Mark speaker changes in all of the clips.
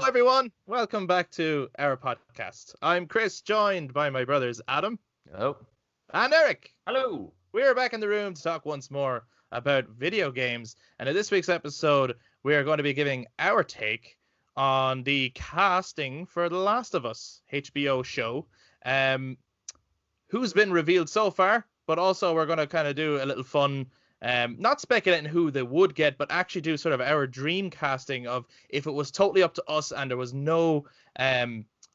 Speaker 1: everyone. Welcome back to our podcast. I'm Chris, joined by my brothers Adam.
Speaker 2: Hello.
Speaker 1: And Eric.
Speaker 3: Hello.
Speaker 1: We're back in the room to talk once more about video games. And in this week's episode, we are going to be giving our take on the casting for The Last of Us HBO show. Who's been revealed so far, but also we're going to kind of do a little fun, not speculating who they would get, but actually do sort of our dream casting of if it was totally up to us and there was no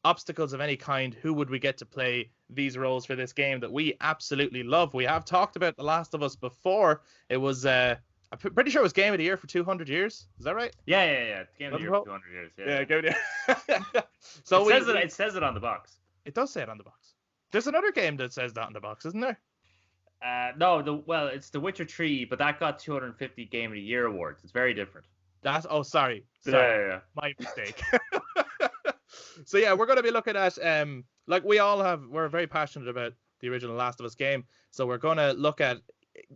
Speaker 1: obstacles of any kind, who would we get to play these roles for this game that we absolutely love. We have talked about The Last of Us before. It was, I'm pretty sure it was Game of the Year for 200 years. Is that right?
Speaker 3: Yeah. Game of the Year for 200 years.
Speaker 1: Yeah, Game of the Year. So
Speaker 3: it says it on the box.
Speaker 1: It does say it on the box. There's another game that says that on the box, isn't there?
Speaker 3: No, it's The Witcher 3, but that got 250 Game of the Year awards. It's very different.
Speaker 1: Sorry.
Speaker 3: Yeah.
Speaker 1: My mistake. So yeah, we're going to be looking at like we're very passionate about the original Last of Us game, so we're going to look at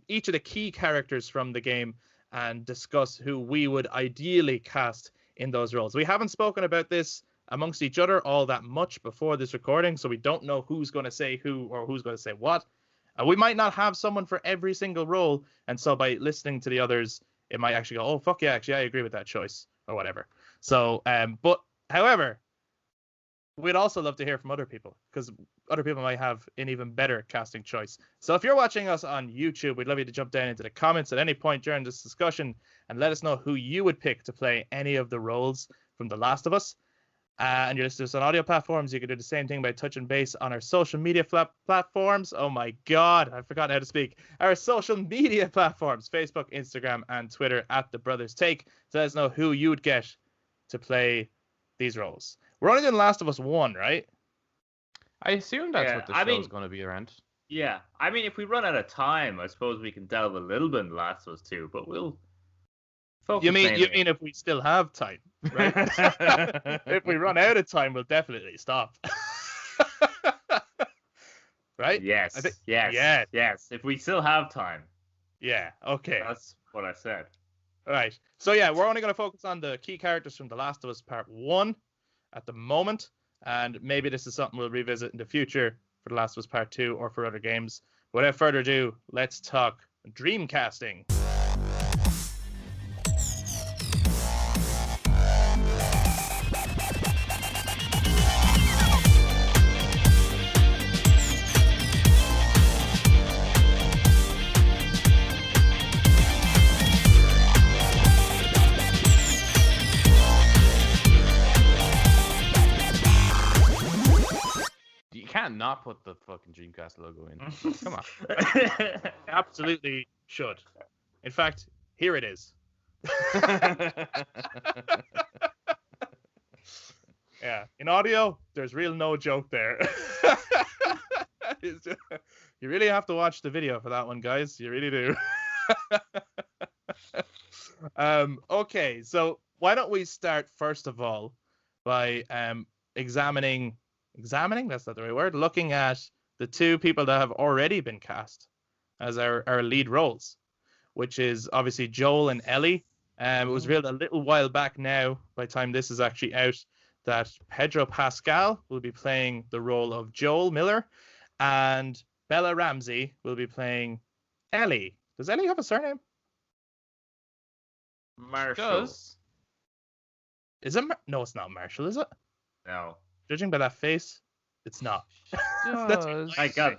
Speaker 1: each of the key characters from the game and discuss who we would ideally cast in those roles. We haven't spoken about this amongst each other all that much before this recording, so we don't know who's going to say who or who's going to say what. We might not have someone for every single role, and so by listening to the others, it might actually go, oh, fuck yeah, actually, I agree with that choice, or whatever. So, but, however, we'd also love to hear from other people, because other people might have an even better casting choice. So if you're watching us on YouTube, we'd love you to jump down into the comments at any point during this discussion and let us know who you would pick to play any of the roles from The Last of Us. And you're listening to us on audio platforms. You can do the same thing by touching base on our social media platforms. Oh my God, I've forgotten how to speak. Our social media platforms, Facebook, Instagram, and Twitter at The Brothers Take. So let us know who you would get to play these roles. We're only doing Last of Us 1, right?
Speaker 2: I assume that's what the show's going to be around.
Speaker 3: Yeah. I mean, if we run out of time, I suppose we can delve a little bit in Last of Us 2, but we'll focus.
Speaker 1: You mean if we still have time, right? If we run out of time, we'll definitely stop. Right?
Speaker 3: Yes. Yes. If we still have time.
Speaker 1: Yeah. Okay.
Speaker 3: That's what I said.
Speaker 1: All right. So yeah, we're only going to focus on the key characters from The Last of Us Part 1 at the moment, and maybe this is something we'll revisit in the future for The Last of Us Part 2 or for other games. Without further ado, let's talk dreamcasting.
Speaker 2: Can't not put the fucking Dreamcast logo in. Come on.
Speaker 1: Absolutely should. In fact, here it is. Yeah. In audio, there's real no joke there. You really have to watch the video for that one, guys. You really do. Okay, so why don't we start first of all by examining, that's not the right word, looking at the two people that have already been cast as our lead roles, which is obviously Joel and Ellie. It was revealed a little while back now, by the time this is actually out, that Petra Pascal will be playing the role of Joel Miller, and Bella Ramsey will be playing Ellie. Does Ellie have a surname?
Speaker 3: Marshall.
Speaker 1: Is it? No, it's not Marshall, is it?
Speaker 3: No.
Speaker 1: Judging by that face, it's not.
Speaker 3: My God.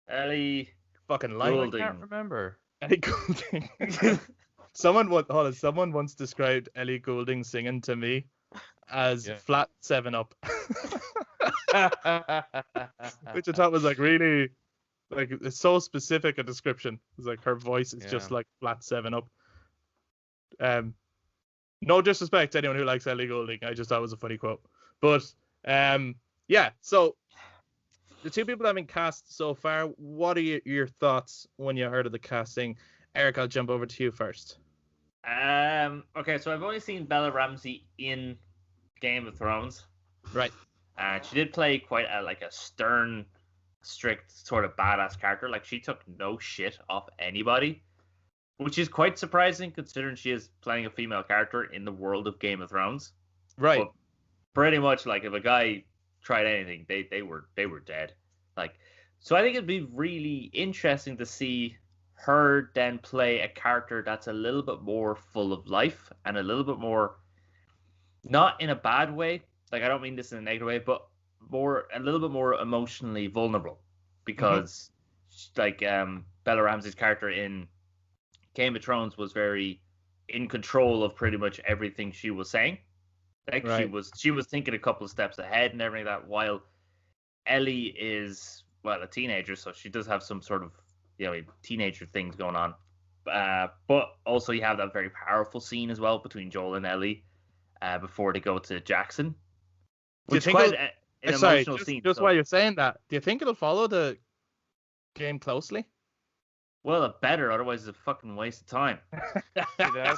Speaker 3: Ellie
Speaker 1: fucking lying.
Speaker 3: Goulding.
Speaker 2: I can't remember.
Speaker 1: Ellie Goulding. Someone once described Ellie Goulding singing to me as flat 7-Up. Which I thought was like really, like, it's so specific a description. It's like her voice is just like flat 7-Up. No disrespect to anyone who likes Ellie Goulding. I just thought it was a funny quote. But yeah, so the two people that have been cast so far, what are your thoughts when you heard of the casting? Eric, I'll jump over to you first.
Speaker 3: Okay, so I've only seen Bella Ramsey in Game of Thrones.
Speaker 1: Right.
Speaker 3: She did play quite a stern, strict, sort of badass character. Like, she took no shit off anybody, which is quite surprising considering she is playing a female character in the world of Game of Thrones.
Speaker 1: Right.
Speaker 3: But pretty much like if a guy tried anything, they were dead. Like, so I think it'd be really interesting to see her then play a character that's a little bit more full of life and a little bit more, not in a bad way. Like, I don't mean this in a negative way, but a little bit more emotionally vulnerable, because like Bella Ramsey's character in Game of Thrones was very in control of pretty much everything she was saying. Like
Speaker 1: Right.
Speaker 3: she was thinking a couple of steps ahead and everything like that. While Ellie is, well, a teenager, so she does have some sort of, you know, teenager things going on. But also you have that very powerful scene as well between Joel and Ellie before they go to Jackson,
Speaker 1: Do you
Speaker 3: which is
Speaker 1: think
Speaker 3: quite an emotional scene.
Speaker 1: just
Speaker 3: So,
Speaker 1: while you're saying that, do you think it'll follow the game closely?
Speaker 3: well, it better, otherwise it's a fucking waste of time.
Speaker 2: Yeah.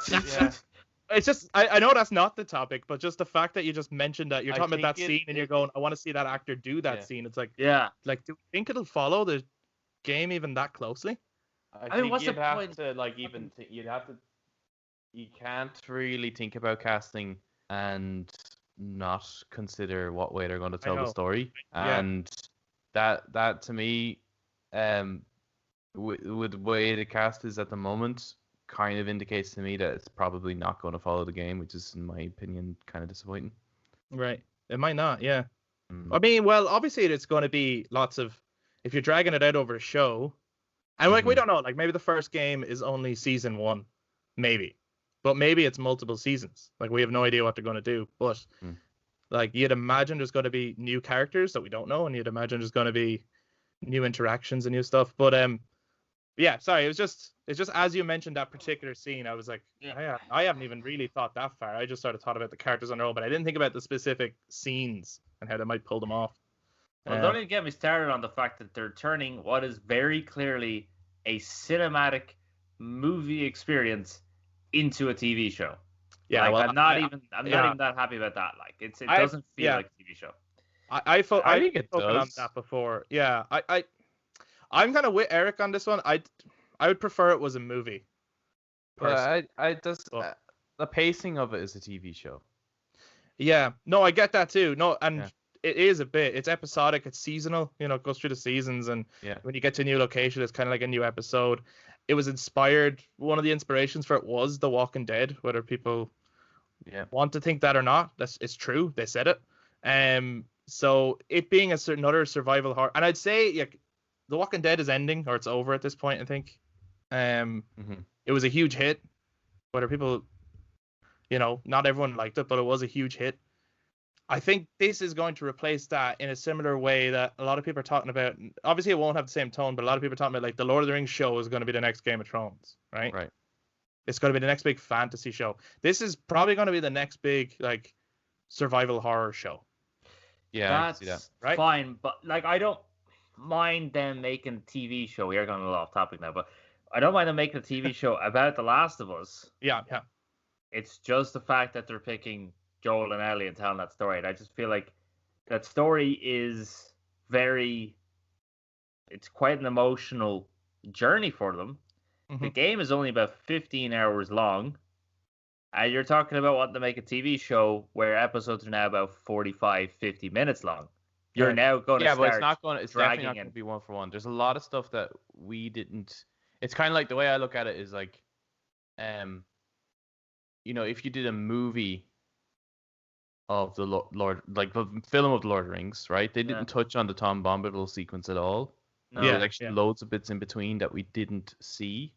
Speaker 1: It's just I know that's not the topic, but just the fact that you just mentioned that you're
Speaker 2: I
Speaker 1: talking about that
Speaker 2: think
Speaker 1: scene and you're going, I want to see that actor do that
Speaker 2: Yeah.
Speaker 1: scene. It's like,
Speaker 3: Yeah.
Speaker 1: do you think it'll follow the game even that closely?
Speaker 2: I
Speaker 3: I mean,
Speaker 2: think
Speaker 3: what's the
Speaker 2: you'd have
Speaker 3: point?
Speaker 2: to like you'd have to. You can't really think about casting and not consider what way they're going to tell the
Speaker 1: know.
Speaker 2: story,
Speaker 1: Yeah.
Speaker 2: and that to me, with the way the cast is at the moment, kind of indicates to me that it's probably not going to follow the game, which is, in my opinion, kind of disappointing.
Speaker 1: Right. It might not, yeah.
Speaker 2: Mm.
Speaker 1: I mean, well, obviously it's going to be lots of, if you're dragging it out over a show, and like we don't know, like maybe the first game is only season 1, maybe, but maybe it's multiple seasons. Like we have no idea what they're going to do, but like you'd imagine there's going to be new characters that we don't know, and you'd imagine there's going to be new interactions and new stuff. But yeah, sorry, it's just as you mentioned that particular scene, I was like,
Speaker 3: Yeah.
Speaker 1: I haven't even really thought that far. I just sort of thought about the characters on their own, but I didn't think about the specific scenes and how they might pull them off.
Speaker 3: Well, don't even get me started on the fact that they're turning what is very clearly a cinematic movie experience into a TV show.
Speaker 1: Yeah,
Speaker 3: like,
Speaker 1: well,
Speaker 3: I'm not even that happy about that. Like, it doesn't feel like a TV show.
Speaker 1: I
Speaker 2: think it
Speaker 1: spoken on
Speaker 2: does.
Speaker 1: that before. Yeah, I'm kind of with Eric on this one. I would prefer it was a movie.
Speaker 2: But the pacing of it is a TV show.
Speaker 1: Yeah, no, I get that too. No, and
Speaker 2: Yeah.
Speaker 1: it is a bit. It's episodic. It's seasonal. You know, it goes through the seasons, and when you get to a new location, it's kind of like a new episode. It was inspired. One of the inspirations for it was The Walking Dead. Whether people want to think that or not, it's true. They said it. So it being another survival horror, and I'd say The Walking Dead is ending, or it's over at this point, I think. It was a huge hit. Whether people, not everyone liked it, but it was a huge hit. I think this is going to replace that in a similar way that a lot of people are talking about. Obviously, it won't have the same tone, but a lot of people are talking about like the Lord of the Rings show is going to be the next Game of Thrones, right?
Speaker 2: Right.
Speaker 1: It's going to be the next big fantasy show. This is probably going to be the next big like survival horror show.
Speaker 2: Yeah, I can see that.
Speaker 3: That's fine, but like I don't mind them making a TV show. We are going a little off topic now, but I don't mind them making a TV show about The Last of Us.
Speaker 1: Yeah.
Speaker 3: It's just the fact that they're picking Joel and Ellie and telling that story. And I just feel like that story is it's quite an emotional journey for them. The game is only about 15 hours long. And you're talking about wanting to make a TV show where episodes are now about 45, 50 minutes long. You're now going to
Speaker 2: but
Speaker 3: definitely
Speaker 2: it's not going to be one for one. There's a lot of stuff that we didn't. It's kind of like the way I look at it is like, if you did a movie of the Lord, like the film of the Lord of the Rings, right? They didn't touch on the Tom Bombadil sequence at all.
Speaker 3: No.
Speaker 2: There's actually loads of bits in between that we didn't see.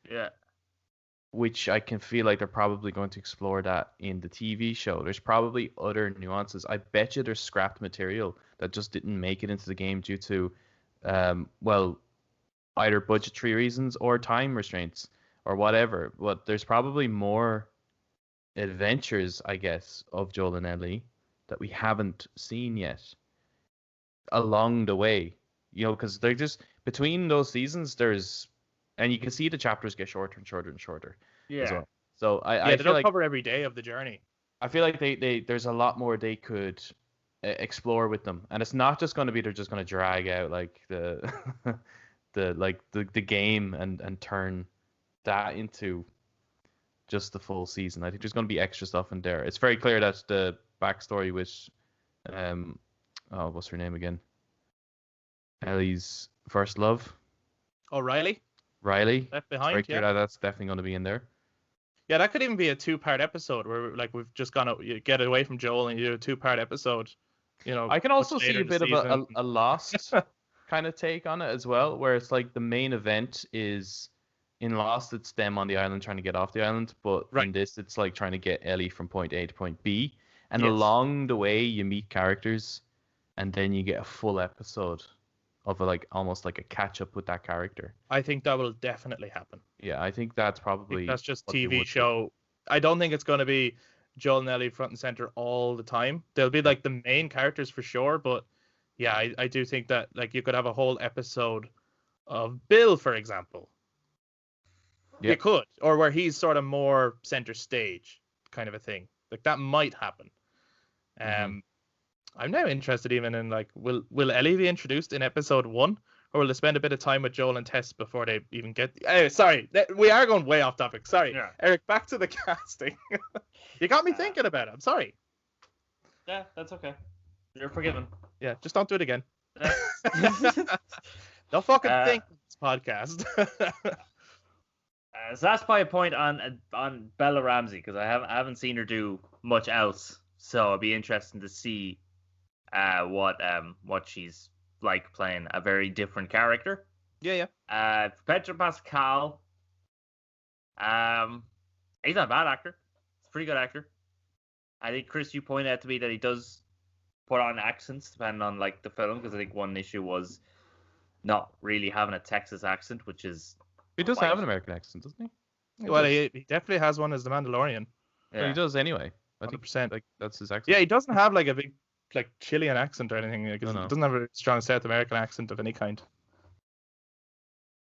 Speaker 3: Yeah.
Speaker 2: Which I can feel like they're probably going to explore that in the TV show. There's probably other nuances. I bet you there's scrapped material that just didn't make it into the game due to, either budgetary reasons or time restraints or whatever. But there's probably more adventures, I guess, of Joel and Ellie that we haven't seen yet along the way. Because they're just between those seasons, and you can see the chapters get shorter and shorter and shorter.
Speaker 3: Yeah.
Speaker 2: As well. So I
Speaker 1: they
Speaker 2: feel
Speaker 1: don't
Speaker 2: like
Speaker 1: cover every day of the journey.
Speaker 2: I feel like there's a lot more they could explore with them, and it's not just going to be they're just going to drag out like the the game and turn that into just the full season. I think there's going to be extra stuff in there. It's very clear that the backstory with what's her name again? Ellie's first love.
Speaker 1: Oh, Riley?
Speaker 2: Riley.
Speaker 1: Left
Speaker 2: It's very
Speaker 1: Behind,
Speaker 2: clear
Speaker 1: yeah.
Speaker 2: that that's definitely going to be in there.
Speaker 1: Yeah, that could even be a 2-part episode where like we've just gone out, you get away from Joel and you do a 2-part episode. You know,
Speaker 2: I can
Speaker 1: much
Speaker 2: also
Speaker 1: later
Speaker 2: see a
Speaker 1: in the
Speaker 2: bit of
Speaker 1: season.
Speaker 2: a Lost kind of take on it as well, where it's like the main event is in Lost, it's them on the island trying to get off the island, but
Speaker 1: Right.
Speaker 2: in this, it's like trying to get Ellie from point A to point B, and
Speaker 1: Yes.
Speaker 2: along the way, you meet characters, and then you get a full episode of almost like a catch up with that character.
Speaker 1: I think that will definitely happen.
Speaker 2: Yeah, I think that's
Speaker 1: I
Speaker 2: probably
Speaker 1: think that's just
Speaker 2: what they
Speaker 1: TV
Speaker 2: would do.
Speaker 1: show. I don't think it's going to be Joel and Ellie front and center all the time. They'll be like the main characters for sure, but yeah, I do think that like you could have a whole episode of Bill, for example.
Speaker 2: Yeah.
Speaker 1: You could, or where he's sort of more center stage kind of a thing. Like that might happen.
Speaker 2: Mhm.
Speaker 1: I'm now interested even in like, will Ellie be introduced in episode 1, or will they spend a bit of time with Joel and Tess before they even get? Sorry, we are going way off topic. Sorry,
Speaker 3: Yeah.
Speaker 1: Eric. Back to the casting. You got me thinking about it. I'm sorry.
Speaker 3: Yeah, that's okay. You're forgiven.
Speaker 1: Yeah, just don't do it again.
Speaker 3: Yeah.
Speaker 1: Don't fucking
Speaker 3: Uh,
Speaker 1: think this podcast.
Speaker 3: So that's my point on Bella Ramsey, because I haven't seen her do much else. So it'd be interesting to see what she's like playing a very different character.
Speaker 1: yeah.
Speaker 3: Petra Pascal. He's not a bad actor. He's a pretty good actor. I think, Chris, you pointed out to me that he does put on accents depending on like the film, because I think one issue was not really having a Texas accent, which is
Speaker 2: He does
Speaker 3: quite-
Speaker 2: have an American accent, doesn't he?
Speaker 1: Well, he definitely has one as the Mandalorian.
Speaker 2: Well,
Speaker 3: yeah.
Speaker 2: he does anyway. I think
Speaker 1: 100%.
Speaker 2: like that's his accent.
Speaker 1: Yeah, he doesn't have like a big like Chilean accent or anything. Like,
Speaker 2: No.
Speaker 1: He doesn't have a strong South American accent of any kind.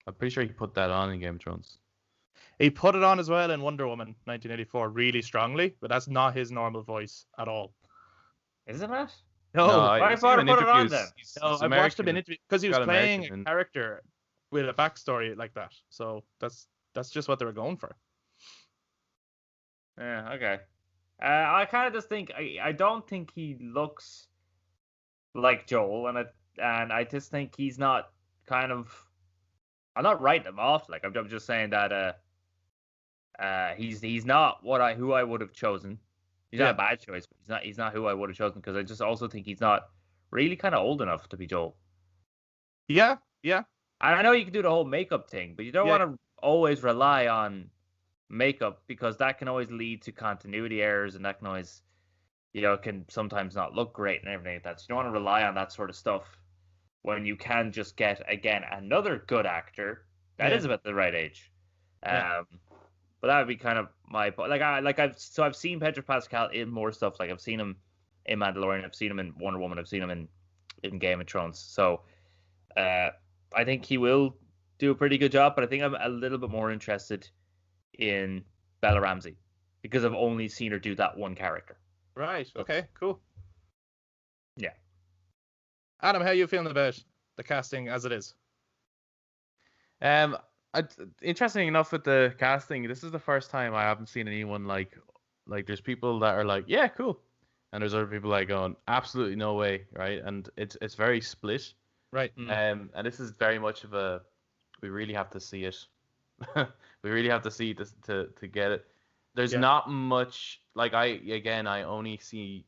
Speaker 2: I'm pretty sure he put that on in Game of Thrones.
Speaker 1: He put it on as well in Wonder Woman 1984 really strongly, but that's not his normal voice at all.
Speaker 3: Isn't it?
Speaker 1: No,
Speaker 3: I
Speaker 2: I've
Speaker 3: thought
Speaker 2: seen him
Speaker 3: I
Speaker 2: in
Speaker 3: put it on
Speaker 2: interviews.
Speaker 3: then.
Speaker 2: He's
Speaker 1: I've watched
Speaker 2: American.
Speaker 1: him in interview because he was
Speaker 2: got
Speaker 1: playing
Speaker 2: American
Speaker 1: a
Speaker 2: in-
Speaker 1: character with a backstory like that. So that's just what they were going for.
Speaker 3: Yeah, okay. I kind of just think I don't think he looks like Joel, and I just think he's not kind of. I'm not writing him off. Like I'm just saying that he's not who I would have chosen. He's not a bad choice, but he's not who I would have chosen, because I just also think he's not really kind of old enough to be Joel.
Speaker 1: Yeah.
Speaker 3: And I know you can do the whole makeup thing, but you don't want to always rely on makeup, because that can always lead to continuity errors, and that can always, can sometimes not look great and everything like that. So you don't want to rely on that sort of stuff when you can just get, again, another good actor that is about the right age. But that would be kind of my point. I've seen Petra Pascal in more stuff. Like I've seen him in Mandalorian, I've seen him in Wonder Woman, I've seen him in Game of Thrones. So I think he will do a pretty good job, but I think I'm a little bit more interested in Bella Ramsey, because I've only seen her do that one character.
Speaker 1: Right. Okay. Cool.
Speaker 3: Yeah.
Speaker 1: Adam, how are you feeling about the casting as it is?
Speaker 2: Interesting enough with the casting, this is the first time I haven't seen anyone like there's people that are like, yeah, cool, and there's other people like going, absolutely no way, right? And it's very split.
Speaker 1: Right.
Speaker 2: And this is very much of a, we really have to see it. We really have to see this to get it. There's not much, like I only seen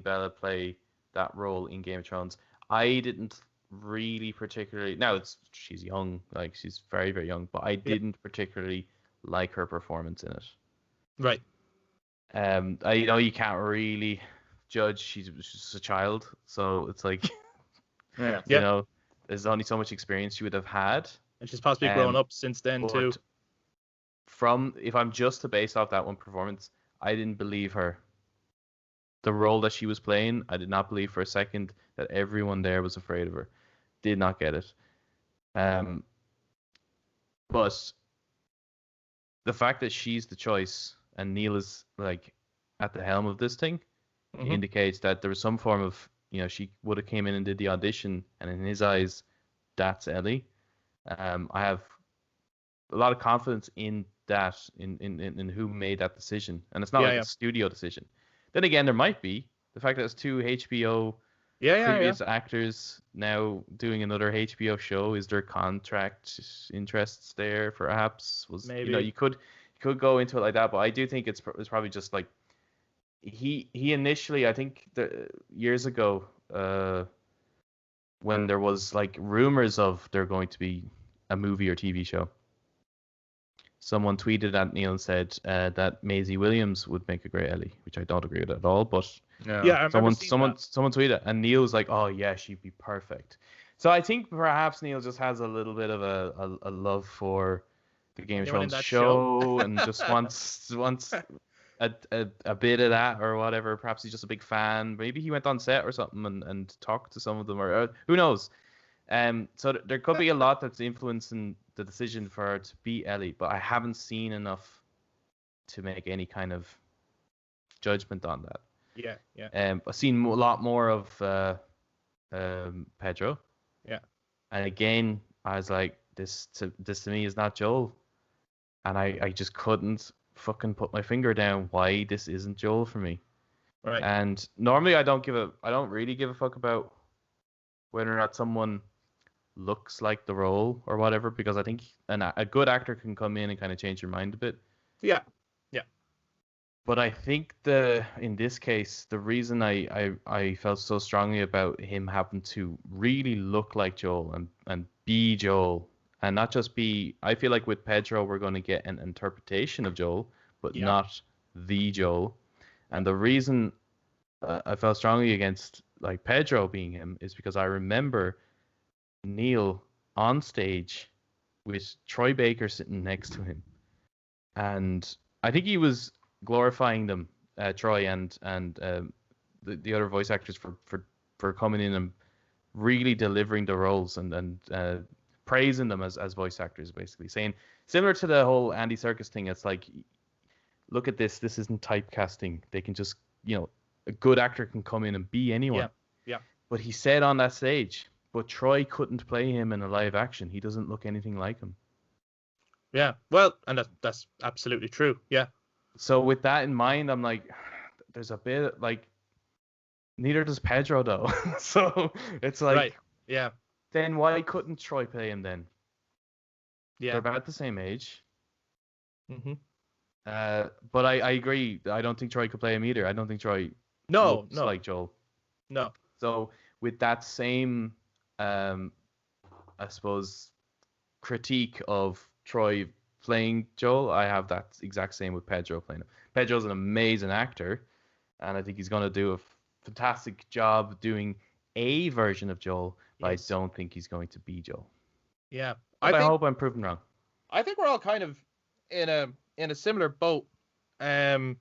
Speaker 2: Bella play that role in Game of Thrones. I didn't really particularly, now she's young, like she's very, very young, but I didn't particularly like her performance in it.
Speaker 1: Right.
Speaker 2: I know you can't really judge, she's just a child, so it's like there's only so much experience she would have had,
Speaker 1: and she's possibly grown up since then too.
Speaker 2: If I'm just to base off that one performance, I didn't believe her. The role that she was playing, I did not believe for a second that everyone there was afraid of her. Did not get it. But the fact that she's the choice and Neil is like at the helm of this thing indicates that there was some form of, she would have came in and did the audition, and in his eyes, that's Ellie. I have a lot of confidence in that in who made that decision, and it's not
Speaker 1: Yeah,
Speaker 2: like
Speaker 1: yeah.
Speaker 2: a studio decision. Then again, there might be the fact that it's two HBO
Speaker 1: Yeah.
Speaker 2: previous actors now doing another HBO show. Is there contract interests there? Perhaps
Speaker 1: Maybe.
Speaker 2: you could go into it like that, but I do think it's probably just like he initially, I think years ago, when there was like rumors of there going to be a movie or TV show, someone tweeted at Neil and said that Maisie Williams would make a great Ellie, which I don't agree with at all. But
Speaker 1: Yeah, I remember
Speaker 2: someone tweeted, and Neil was like, "Oh yeah, she'd be perfect." So I think perhaps Neil just has a little bit of a love for the Game of Thrones show and just wants a bit of that or whatever. Perhaps he's just a big fan. Maybe he went on set or something and talked to some of them, or who knows. So there could be a lot that's influencing the decision for her to be Ellie, but I haven't seen enough to make any kind of judgment on that.
Speaker 1: Yeah.
Speaker 2: I've seen a lot more of Pedro.
Speaker 1: Yeah.
Speaker 2: And again, I was like, this to me is not Joel, and I just couldn't fucking put my finger down why this isn't Joel for me.
Speaker 1: Right.
Speaker 2: And normally I don't really give a fuck about whether or not someone looks like the role or whatever, because I think a good actor can come in and kind of change your mind a bit.
Speaker 1: Yeah.
Speaker 2: But I think in this case, the reason I felt so strongly about him having to really look like Joel and be Joel, and not just be, I feel like with Pedro we're going to get an interpretation of Joel, but not the Joel. And the reason I felt strongly against like Pedro being him is because I remember Neil on stage with Troy Baker sitting next to him, and I think he was glorifying them, Troy and the other voice actors for coming in and really delivering the roles and praising them as voice actors, basically saying, similar to the whole Andy Serkis thing, it's like, look at this isn't typecasting, they can just, a good actor can come in and be anyone.
Speaker 1: Yeah.
Speaker 2: But he said on that stage, but Troy couldn't play him in a live action, he doesn't look anything like him.
Speaker 1: Yeah, well, and that's absolutely true. Yeah.
Speaker 2: So with that in mind, I'm like, there's a bit like, neither does Pedro though. So it's like,
Speaker 1: right. Yeah.
Speaker 2: Then why couldn't Troy play him then?
Speaker 1: Yeah.
Speaker 2: They're about the same age.
Speaker 1: Mm-hmm.
Speaker 2: But I agree. I don't think Troy could play him either. I don't think Troy looks like Joel.
Speaker 1: No.
Speaker 2: So with that same, I suppose, critique of Troy playing Joel, I have that exact same with Pedro playing him. Pedro's an amazing actor, and I think he's going to do a fantastic job doing a version of Joel, but I don't think he's going to be Joel.
Speaker 1: Yeah.
Speaker 2: I hope I'm proven wrong.
Speaker 1: I think we're all kind of in a similar boat. I'm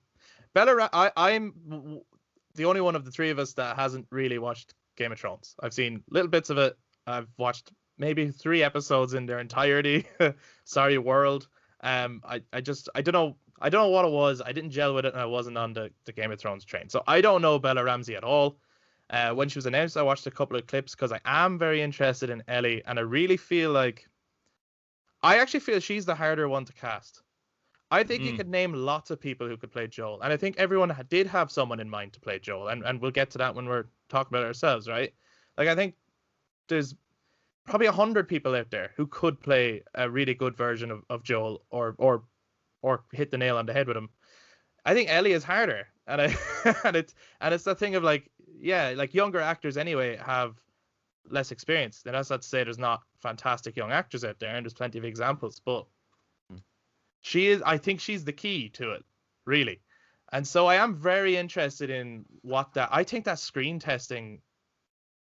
Speaker 1: the only one of the three of us that hasn't really watched Game of Thrones. I've seen little bits of it. I've watched maybe 3 episodes in their entirety. Sorry, world. I don't know what it was. I didn't gel with it, and I wasn't on the Game of Thrones train. So I don't know Bella Ramsey at all. When she was announced, I watched a couple of clips because I am very interested in Ellie, and I really feel like she's the harder one to cast. I think you could name lots of people who could play Joel, and I think everyone did have someone in mind to play Joel, and we'll get to that when we're talking about it ourselves, right? Like, I think there's probably 100 people out there who could play a really good version of Joel or hit the nail on the head with him. I think Ellie is harder, and it's that thing of like, yeah, like younger actors anyway have less experience. And that's not to say there's not fantastic young actors out there, and there's plenty of examples, but I think she's the key to it, really. And so I am very interested in I think that screen testing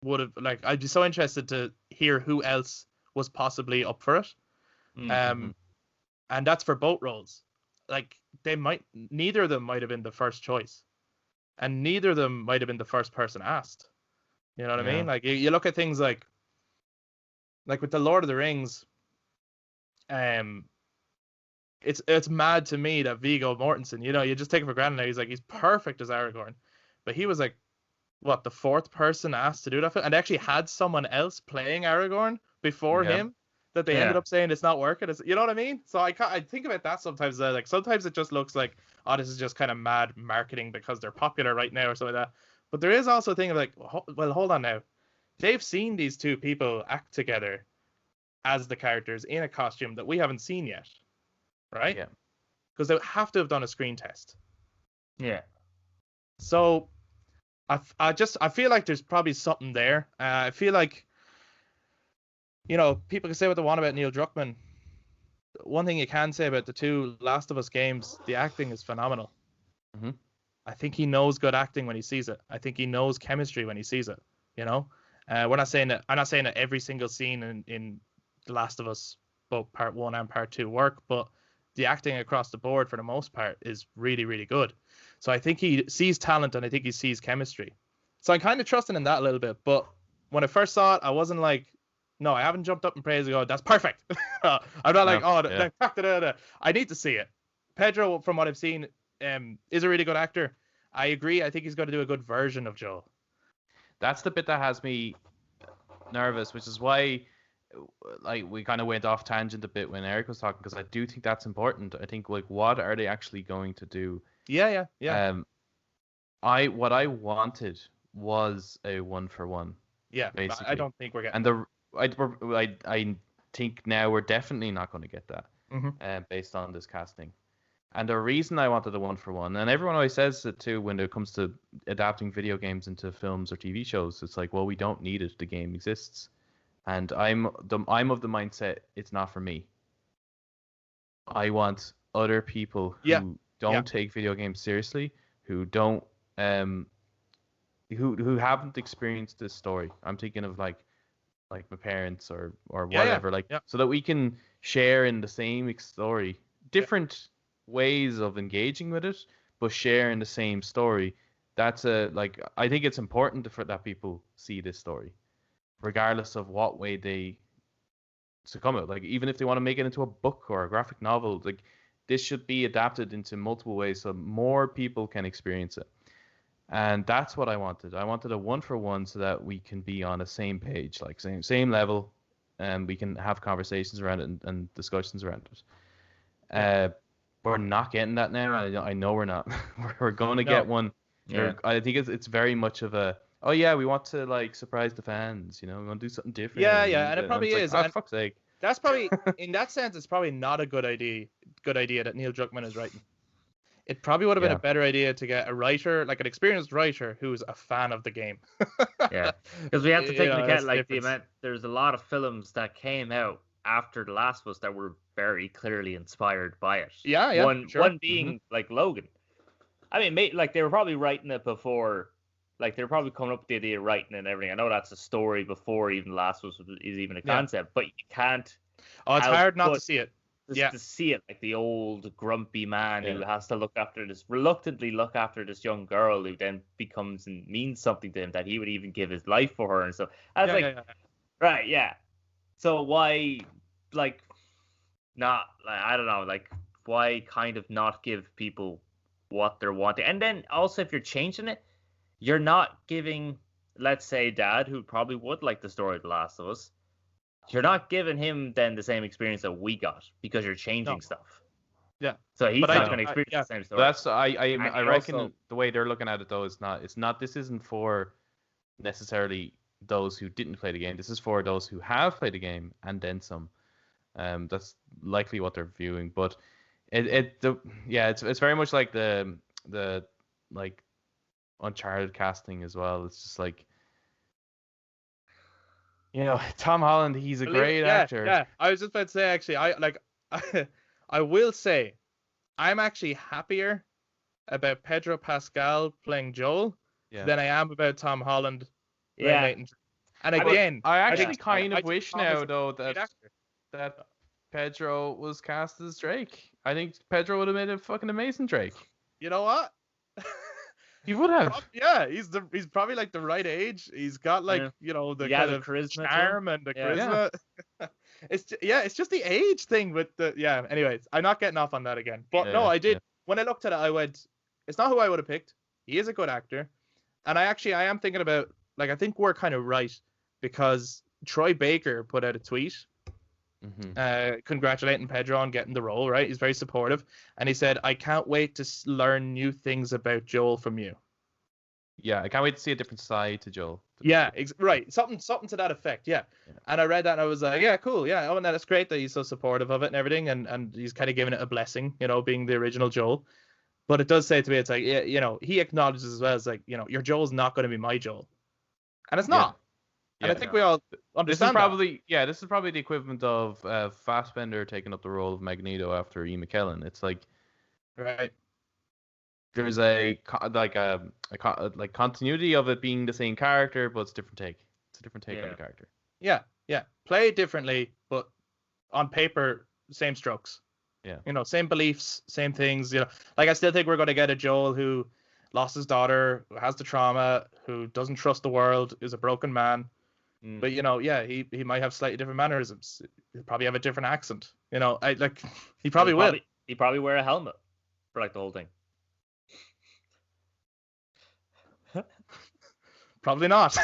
Speaker 1: would have, like, I'd be so interested to hear who else was possibly up for it. And that's for both roles. Like, neither of them might have been the first choice, and neither of them might have been the first person asked. You know what I mean? Like, you look at things like with the Lord of the Rings, it's mad to me that Viggo Mortensen, you just take it for granted now, he's perfect as Aragorn, but he was like, what, the 4th person asked to do that, and they actually had someone else playing Aragorn before him that they ended up saying it's not working. You know what I mean? So I think about that sometimes. Like sometimes it just looks like, oh, this is just kind of mad marketing because they're popular right now or something like that. But there is also a thing of like, well, hold on now. They've seen these two people act together as the characters in a costume that we haven't seen yet, right?
Speaker 2: Yeah.
Speaker 1: Because they have to have done a screen test.
Speaker 3: Yeah.
Speaker 1: So I feel like there's probably something there. I feel like, you know, people can say what they want about Neil Druckmann. One thing you can say about the two Last of Us games, the acting is phenomenal.
Speaker 2: Mm-hmm.
Speaker 1: I think he knows good acting when he sees it. I think he knows chemistry when he sees it. You know, I'm not saying that every single scene in The Last of Us, both part 1 and part 2, work, but the acting across the board for the most part is really, really good. So I think he sees talent and I think he sees chemistry. So I'm kind of trusting in that a little bit. But when I first saw it, I wasn't like, no, I haven't jumped up in praise and go, that's perfect. I'm not like, I need to see it. Pedro, from what I've seen, is a really good actor. I agree. I think he's going to do a good version of Joel.
Speaker 2: That's the bit that has me nervous, which is why like we kind of went off tangent a bit when Eric was talking, because I do think that's important. I think like, what are they actually going to do?
Speaker 1: Yeah.
Speaker 2: What I wanted was a 1-for-1.
Speaker 1: Yeah,
Speaker 2: basically.
Speaker 1: I don't think we're getting.
Speaker 2: And I think now we're definitely not going to get that, based on this casting. And the reason I wanted a 1-for-1, and everyone always says it too when it comes to adapting video games into films or TV shows, it's like, well, we don't need it. The game exists. And I'm of the mindset it's not for me. I want other people who don't take video games seriously, who don't who haven't experienced this story. I'm thinking of like my parents or whatever, so that we can share in the same story, different ways of engaging with it, but share in the same story. That's I think it's important for that people see this story, regardless of what way they succumb it. Like, even if they want to make it into a book or a graphic novel, like, this should be adapted into multiple ways so more people can experience it. And that's what I wanted. I wanted a 1-for-1 so that we can be on the same page, like same level, and we can have conversations around it and discussions around it. We're not getting that now. I know we're not. We're going to get one. Yeah. I think it's very much of a, oh yeah, we want to like surprise the fans. You know, we want to do something different.
Speaker 1: Yeah, and it probably is.
Speaker 2: Like, oh, fuck's sake.
Speaker 1: That's probably, in that sense, it's probably not a good idea that Neil Druckmann is writing. It probably would have been a better idea to get a writer, like an experienced writer, who's a fan of the game.
Speaker 3: Yeah, because we have to take into account like the amount. There's a lot of films that came out after The Last of Us that were very clearly inspired by it.
Speaker 1: Yeah.
Speaker 3: One being like Logan. I mean, like they were probably writing it before. Like they were probably coming up with the idea of writing it and everything. I know that's a story before even The Last of Us is even a concept, but you can't.
Speaker 1: Oh, it's hard not to see it.
Speaker 3: Just to see it, like the old grumpy man who has to reluctantly look after this young girl who then becomes and means something to him, that he would even give his life for her and stuff. I was right, yeah. So why, like, not, like, I don't know, like, why kind of not give people what they're wanting? And then also, if you're changing it, you're not giving, let's say, Dad, who probably would like the story of The Last of Us, you're not giving him then the same experience that we got, because you're changing stuff.
Speaker 1: Yeah.
Speaker 3: So he's not going to experience the same story.
Speaker 2: That's I reckon also, the way they're looking at it though is not. This isn't for necessarily those who didn't play the game. This is for those who have played the game and then some. That's likely what they're viewing. But it's very much like the like Uncharted casting as well. It's just like, you know, Tom Holland, he's a great actor.
Speaker 1: Yeah, I was just about to say, actually, I will say, I'm actually happier about Petra Pascal playing Joel than I am about Tom Holland playing Nathan. And again,
Speaker 2: I actually kind of wish now, though, that Pedro was cast as Drake. I think Pedro would have made a fucking amazing Drake.
Speaker 1: You know what?
Speaker 2: He would have.
Speaker 1: Yeah, he's probably like the right age. He's got you know, the kind of
Speaker 3: charisma
Speaker 1: charm and the charisma. Yeah. It's just the age thing with the Anyways, I'm not getting off on that again. But I did. Yeah. When I looked at it, I went, it's not who I would have picked. He is a good actor, and I am thinking about, like, I think we're kind of right, because Troy Baker put out a tweet congratulating Pedro on getting the role, right? He's very supportive. And he said, I can't wait to learn new things about Joel from you.
Speaker 2: Yeah, I can't wait to see a different side to Joel.
Speaker 1: Yeah, right. Something to that effect, yeah. And I read that and I was like, yeah, cool, yeah. Oh, and that's great that he's so supportive of it and everything. And he's kind of giving it a blessing, being the original Joel. But it does say to me, it's like, he acknowledges as well, as like, your Joel's not going to be my Joel. And it's not. And I think we all understand
Speaker 2: This is probably the equivalent of Fassbender taking up the role of Magneto after Ian McKellen. It's like,
Speaker 1: right.
Speaker 2: There's a continuity of it being the same character, but it's a different take. It's a different take on the character.
Speaker 1: Yeah. Play differently, but on paper, same strokes.
Speaker 2: Yeah.
Speaker 1: Same beliefs, same things. Like I still think we're going to get a Joel who lost his daughter, who has the trauma, who doesn't trust the world, is a broken man. But he might have slightly different mannerisms. He'll probably have a different accent. He probably will.
Speaker 3: He probably wear a helmet for like the whole thing.
Speaker 1: Probably not.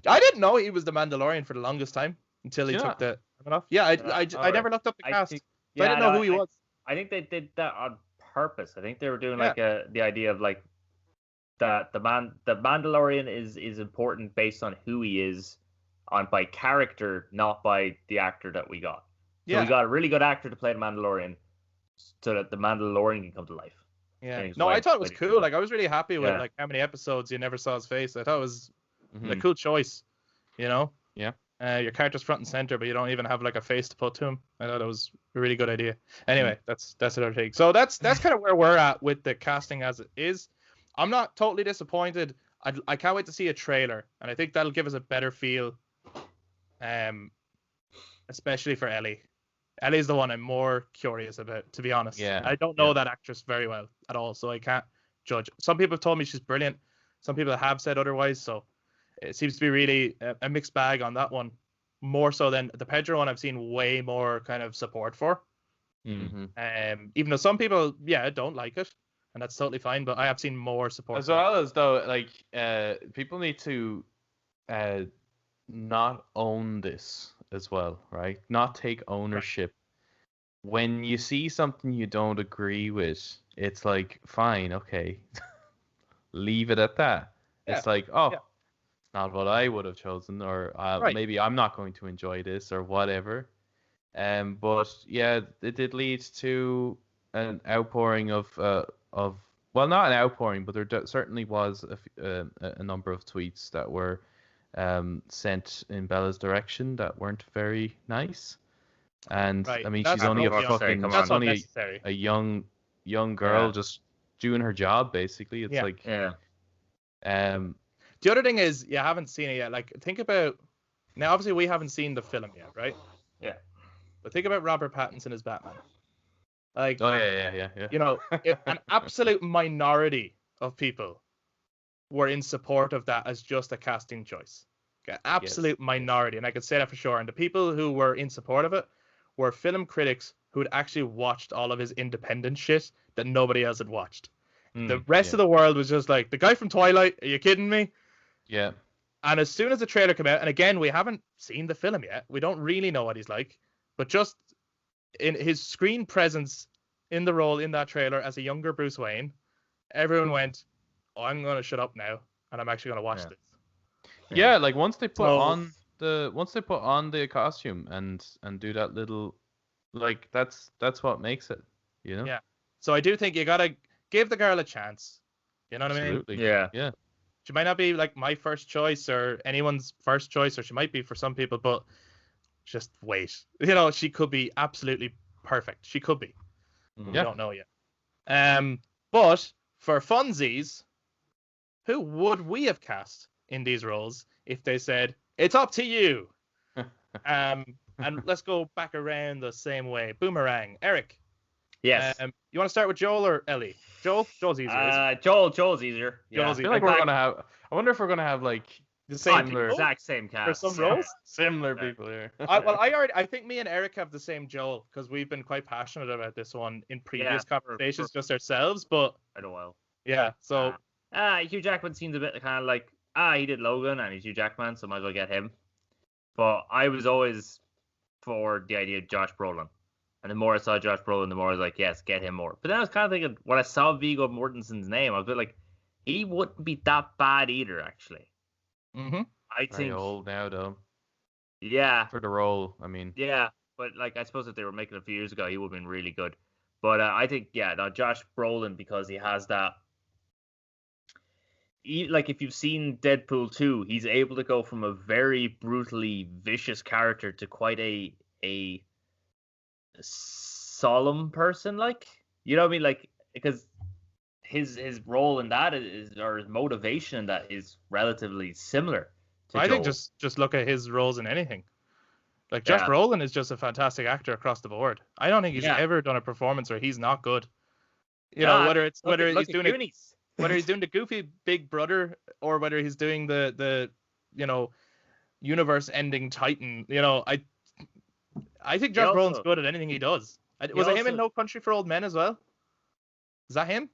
Speaker 1: I didn't know he was the Mandalorian for the longest time until he took the helmet off. Yeah, I never looked up the cast. I didn't know who he was.
Speaker 3: I think they did that on purpose. I think they were doing the idea of like that the Mandalorian is important based on who he is by character, not by the actor that we got. So we got a really good actor to play the Mandalorian so that the Mandalorian can come to life.
Speaker 1: Yeah. No, I thought it was cool. Like I was really happy with like how many episodes you never saw his face. I thought it was a cool choice.
Speaker 2: Yeah.
Speaker 1: Your character's front and center, but you don't even have like a face to put to him. I thought it was a really good idea. Anyway, that's another take. So that's kind of where we're at with the casting as it is. I'm not totally disappointed. I can't wait to see a trailer, and I think that'll give us a better feel, especially for Ellie. Ellie's the one I'm more curious about, to be honest.
Speaker 2: Yeah.
Speaker 1: I don't know that actress very well at all, so I can't judge. Some people have told me she's brilliant. Some people have said otherwise, so it seems to be really a mixed bag on that one. More so than the Pedro one, I've seen way more kind of support for. Even though some people, don't like it, and that's totally fine, but I have seen more support.
Speaker 2: As well as though, like, people need to not own this as well, right? Not take ownership. Right. When you see something you don't agree with, it's like, fine, okay, leave it at that. Yeah. It's like, it's not what I would have chosen, or maybe I'm not going to enjoy this, or whatever. But yeah, it did lead to an outpouring of well, not an outpouring, but there certainly was a number of tweets that were sent in Bella's direction that weren't very nice. And I mean, she's only a young girl just doing her job, basically. It's like
Speaker 1: the other thing is you haven't seen it yet. Like, think about now. Obviously, we haven't seen the film yet, right?
Speaker 3: Yeah.
Speaker 1: But think about Robert Pattinson as Batman. Like, an absolute minority of people were in support of that as just a casting choice. Okay, absolute minority, and I could say that for sure. And the people who were in support of it were film critics who had actually watched all of his independent shit that nobody else had watched. The rest of the world was just like, the guy from Twilight, are you kidding me?
Speaker 2: Yeah.
Speaker 1: And as soon as the trailer came out, and again, we haven't seen the film yet, we don't really know what he's like, but just in his screen presence in the role in that trailer as a younger Bruce Wayne, everyone went, I'm going to shut up now, and I'm actually going to watch this.
Speaker 2: Yeah, like once they put on the costume and do that little, like that's what makes it, you know?
Speaker 1: Yeah. So I do think you got to give the girl a chance. You know what I mean?
Speaker 2: Yeah.
Speaker 1: She might not be like my first choice or anyone's first choice, or she might be for some people, but just wait. She could be absolutely perfect. She could be. We don't know yet. But for funsies, who would we have cast in these roles if they said, it's up to you? And let's go back around the same way. Boomerang. Eric.
Speaker 3: Yes.
Speaker 1: You want to start with Joel or Ellie? Joel's easier.
Speaker 3: Joel's easier.
Speaker 2: Yeah. I feel like I wonder if we're gonna have like
Speaker 1: the same
Speaker 3: exact same cast
Speaker 1: for some roles.
Speaker 2: Similar people here.
Speaker 1: I think me and Eric have the same Joel because we've been quite passionate about this one in previous conversations just ourselves. But
Speaker 3: quite a while.
Speaker 1: Yeah. So
Speaker 3: Hugh Jackman seems a bit kind of like he did Logan and he's Hugh Jackman, so might as well get him. But I was always for the idea of Josh Brolin. And the more I saw Josh Brolin, the more I was like, yes, get him more. But then I was kind of thinking, when I saw Viggo Mortensen's name, I was a bit like, he wouldn't be that bad either, actually.
Speaker 1: Mm-hmm.
Speaker 3: I
Speaker 2: Very
Speaker 3: think,
Speaker 2: old now, though.
Speaker 3: yeah,
Speaker 2: For the role, I mean.
Speaker 3: yeah. But like, I suppose if they were making it a few years ago, he would have been really good. But I think, yeah, no, Josh Brolin, because he has that. Like, if you've seen Deadpool 2, he's able to go from a very brutally vicious character to quite a solemn person, like, you know what I mean, like, because his role in that is, or his motivation in that is relatively similar to
Speaker 1: I
Speaker 3: Joel.
Speaker 1: think just look at his roles in anything. Like Josh Brolin is just a fantastic actor across the board. I don't think he's ever done a performance where he's not good. You know, whether he's doing the goofy big brother or whether he's doing the universe-ending Titan. You know, I think Josh Brolin's good at anything he does. Was it him in No Country for Old Men as well? Is that him?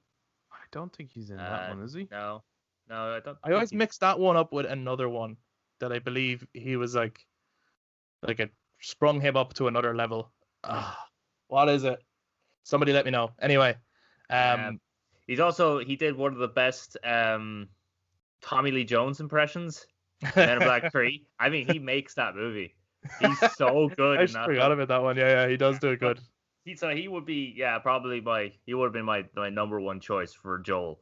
Speaker 2: I don't think he's in that one, is he?
Speaker 3: No, I don't.
Speaker 1: I always mix that one up with another one that I believe he was like it sprung him up to another level. What is it? Somebody let me know. Anyway,
Speaker 3: he did one of the best Tommy Lee Jones impressions. Men in Black 3. I mean, he makes that movie. He's so good.
Speaker 1: I forgot about that one. Yeah, he does do it good.
Speaker 3: He would be, probably he would have been my number one choice for Joel.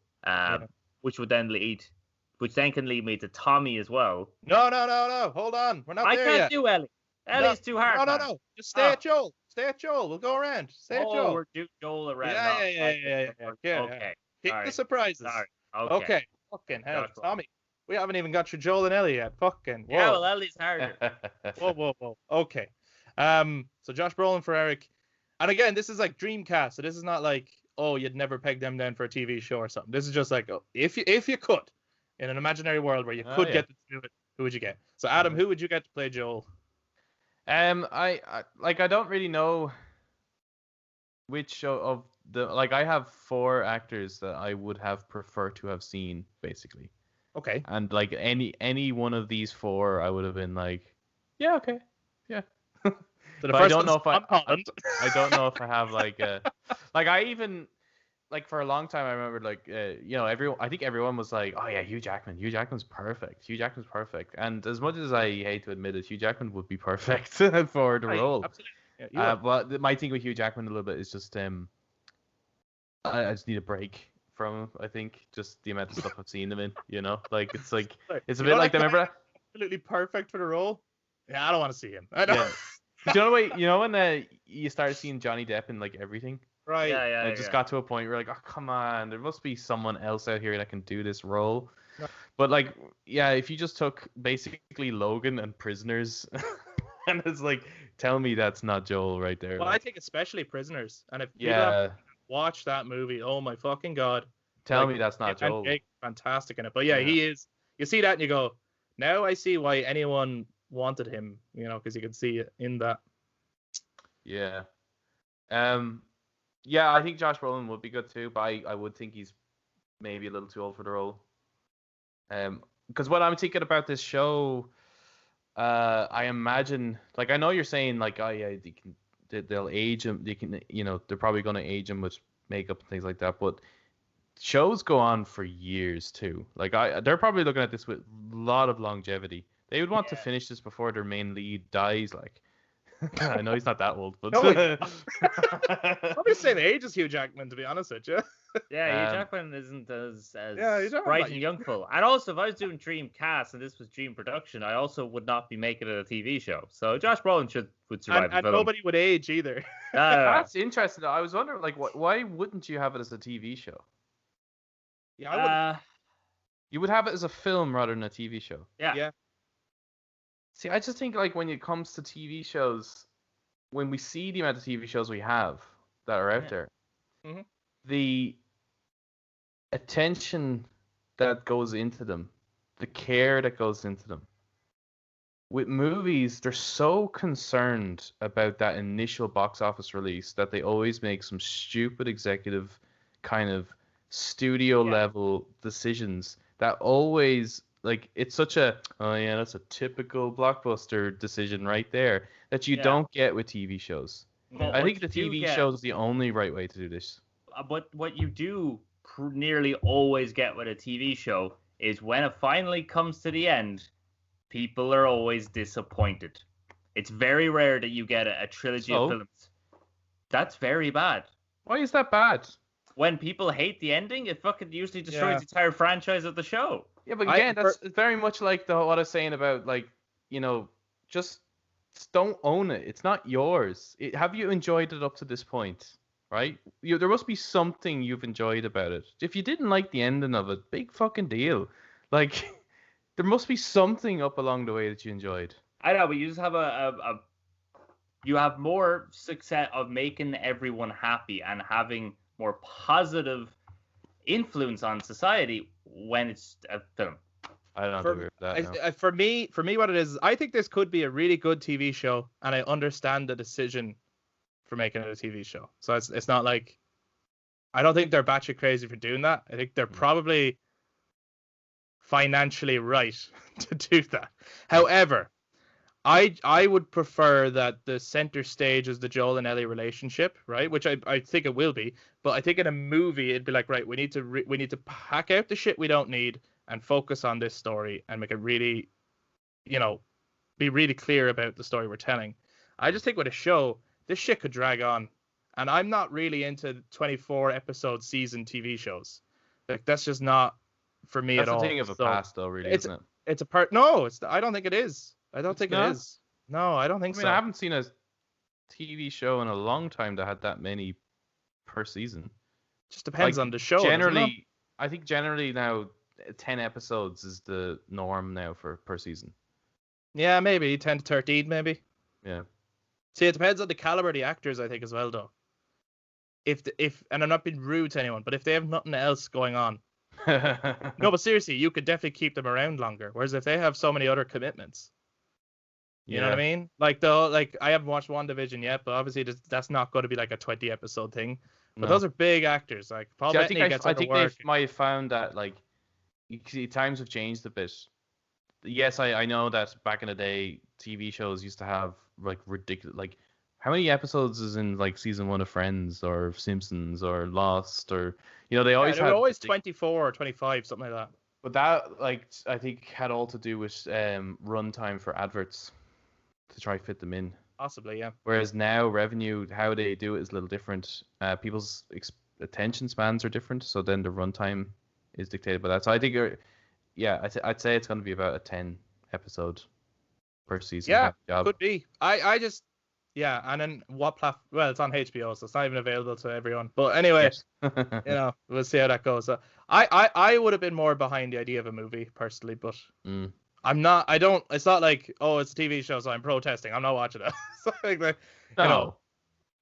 Speaker 3: Which then can lead me to Tommy as well.
Speaker 1: No. Hold on. We're not there yet.
Speaker 3: I can't do Ellie. Ellie's too hard.
Speaker 1: No. Just stay at Joel. Stay at Joel. We'll go around. Stay at Joel.
Speaker 3: We're Joel around.
Speaker 1: Yeah.
Speaker 3: Okay.
Speaker 1: Pick the surprises.
Speaker 3: Sorry.
Speaker 1: Okay. Fucking hell, Tommy. We haven't even got through Joel and Ellie yet. Fucking. Whoa.
Speaker 3: Yeah, well, Ellie's harder.
Speaker 1: Whoa. Okay. So Josh Brolin for Eric. And again, this is like Dreamcast. So this is not like, oh, you'd never peg them down for a TV show or something. This is just like, if you could, in an imaginary world where you could get to do it, who would you get? So Adam, who would you get to play Joel?
Speaker 2: I don't really know which show of the, like, I have 4 actors that I would have preferred to have seen, basically.
Speaker 1: Okay.
Speaker 2: And like any one of these 4, I would have been like, yeah, okay, yeah.
Speaker 1: So I don't know if
Speaker 2: I don't know if I have like I even, like, for a long time I remember, like, I think everyone was like, oh yeah, Hugh Jackman's perfect. And as much as I hate to admit it, Hugh Jackman would be perfect for the role.
Speaker 1: Absolutely. Yeah,
Speaker 2: but my thing with Hugh Jackman a little bit is just I just need a break from him. I think just the amount of stuff I've seen him in, like, it's like, it's a bit like, remember,
Speaker 1: absolutely perfect for the role. Yeah, I don't want to see him. I don't.
Speaker 2: Yeah. Do you know when you started seeing Johnny Depp in like everything?
Speaker 1: Right.
Speaker 3: Yeah.
Speaker 2: It just got to a point where, like, oh, come on, there must be someone else out here that can do this role. No. But like, yeah, if you just took basically Logan and Prisoners, and it's like, tell me that's not Joel right there.
Speaker 1: Well,
Speaker 2: like,
Speaker 1: I think especially Prisoners, and if you haven't watched that movie, oh my fucking god,
Speaker 2: tell me that's not Joel.
Speaker 1: Jake, fantastic in it. But yeah, he is. You see that and you go, now I see why anyone wanted him, because you can see it in that.
Speaker 2: Yeah. Yeah, I think Josh Brolin would be good too, but I would think he's maybe a little too old for the role. Because what I'm thinking about this show, I imagine, like, I know you're saying, like, oh yeah, they'll age him. They can, they're probably going to age him with makeup and things like that. But shows go on for years too. Like, they're probably looking at this with a lot of longevity. They would want to finish this before their main lead dies. Like, I know he's not that old, but
Speaker 1: probably the same age as Hugh Jackman, to be honest with you.
Speaker 3: Yeah, Hugh Jackman isn't as bright and youthful. And also, if I was doing Dreamcast and this was Dream Production, I also would not be making it a TV show. So Josh Brolin would survive.
Speaker 1: And nobody would age either.
Speaker 2: That's interesting. I was wondering, like, why wouldn't you have it as a TV show?
Speaker 1: Yeah, I would.
Speaker 2: You would have it as a film rather than a TV show.
Speaker 1: Yeah.
Speaker 2: See, I just think, like, when it comes to TV shows, when we see the amount of TV shows we have that are out there, the attention that goes into them, the care that goes into them. With movies, they're so concerned about that initial box office release that they always make some stupid executive kind of studio level decisions that always like it's such a that's a typical blockbuster decision right there that you
Speaker 3: Yeah.
Speaker 2: don't get with TV shows.
Speaker 3: But
Speaker 2: I
Speaker 3: what
Speaker 2: think the
Speaker 3: you do
Speaker 2: TV
Speaker 3: get-
Speaker 2: show is the only right way to do this.
Speaker 3: But what you do nearly always get with a TV show is when it finally comes to the end, people are always disappointed. It's very rare that you get a trilogy of
Speaker 2: So?
Speaker 3: films. That's very bad.
Speaker 2: Why is that bad?
Speaker 3: When people hate the ending, it fucking usually destroys
Speaker 1: Yeah.
Speaker 3: the entire franchise of the show.
Speaker 2: Yeah, but
Speaker 1: I-
Speaker 2: again, that's very much like what I was saying about like, just don't own it. It's not yours. Have you enjoyed it up to this point? Right? There must be something you've enjoyed about it. If you didn't like the ending of it, big fucking deal. Like, there must be something up along the way that you enjoyed.
Speaker 3: I know, but you just have you have more success of making everyone happy and having more positive influence on society when it's a film.
Speaker 2: I don't
Speaker 1: For-
Speaker 2: agree with that. no.
Speaker 1: For me, what it is, I think this could be a really good TV show, and I understand the decision for making it a TV show. So it's not like, I don't think they're batshit crazy for doing that. I think they're probably financially right to do that. However, I would prefer that the center stage is the Joel and Ellie relationship, right? Which I think it will be, but I think in a movie it'd be like, right, we need to pack out the shit we don't need and focus on this story and make it really, be really clear about the story we're telling. I just think with a show, this shit could drag on, and I'm not really into 24 episode season TV shows. Like, that's just not for me
Speaker 2: That's
Speaker 1: at
Speaker 2: a
Speaker 1: all.
Speaker 2: thing of a
Speaker 1: So
Speaker 2: past, though, really,
Speaker 1: it's-
Speaker 2: isn't it?
Speaker 1: it's a part. No, I don't think it is. I don't
Speaker 2: It's
Speaker 1: think
Speaker 2: not?
Speaker 1: it is. No, I don't think
Speaker 2: I mean,
Speaker 1: so.
Speaker 2: I haven't seen a TV show in a long time that had that many per season.
Speaker 1: Just depends
Speaker 2: Like,
Speaker 1: on the show. doesn't it?
Speaker 2: Generally, I think generally now 10 episodes is the norm now per season.
Speaker 1: Yeah, maybe 10 to 13, maybe.
Speaker 2: Yeah.
Speaker 1: See, it depends on the caliber of the actors, I think, as well, though. If and I'm not being rude to anyone, but if they have nothing else going on, no, but seriously, you could definitely keep them around longer. Whereas if they have so many other commitments, you know what I mean? Like I haven't watched WandaVision yet, but obviously that's not going to be like a 20 episode thing. But those are big actors. Like Paul
Speaker 2: See,
Speaker 1: Bettany gets
Speaker 2: I
Speaker 1: out of
Speaker 2: think
Speaker 1: work.
Speaker 2: they might have found that like you see times have changed a bit. Yes, I know that back in the day TV shows used to have like ridiculous, like how many episodes is in like season 1 of Friends or Simpsons or Lost, or they always
Speaker 1: they were
Speaker 2: had
Speaker 1: always 24 or 25, something like that.
Speaker 2: But that like I think had all to do with runtime for adverts to try fit them in.
Speaker 1: Possibly, yeah.
Speaker 2: Whereas now revenue, how they do it is a little different. People's attention spans are different, so then the runtime is dictated by that. So I think, I'd say it's going to be about a 10 episode per season.
Speaker 1: Yeah,
Speaker 2: job.
Speaker 1: could be. I just, yeah, and then what platform? Well, it's on HBO, so it's not even available to everyone. But anyway,
Speaker 2: Yes.
Speaker 1: we'll see how that goes. So I would have been more behind the idea of a movie personally, but
Speaker 2: Mm.
Speaker 1: I'm not. I don't. It's not like, oh, it's a TV show, so I'm protesting. I'm not watching it. So, like,
Speaker 2: No.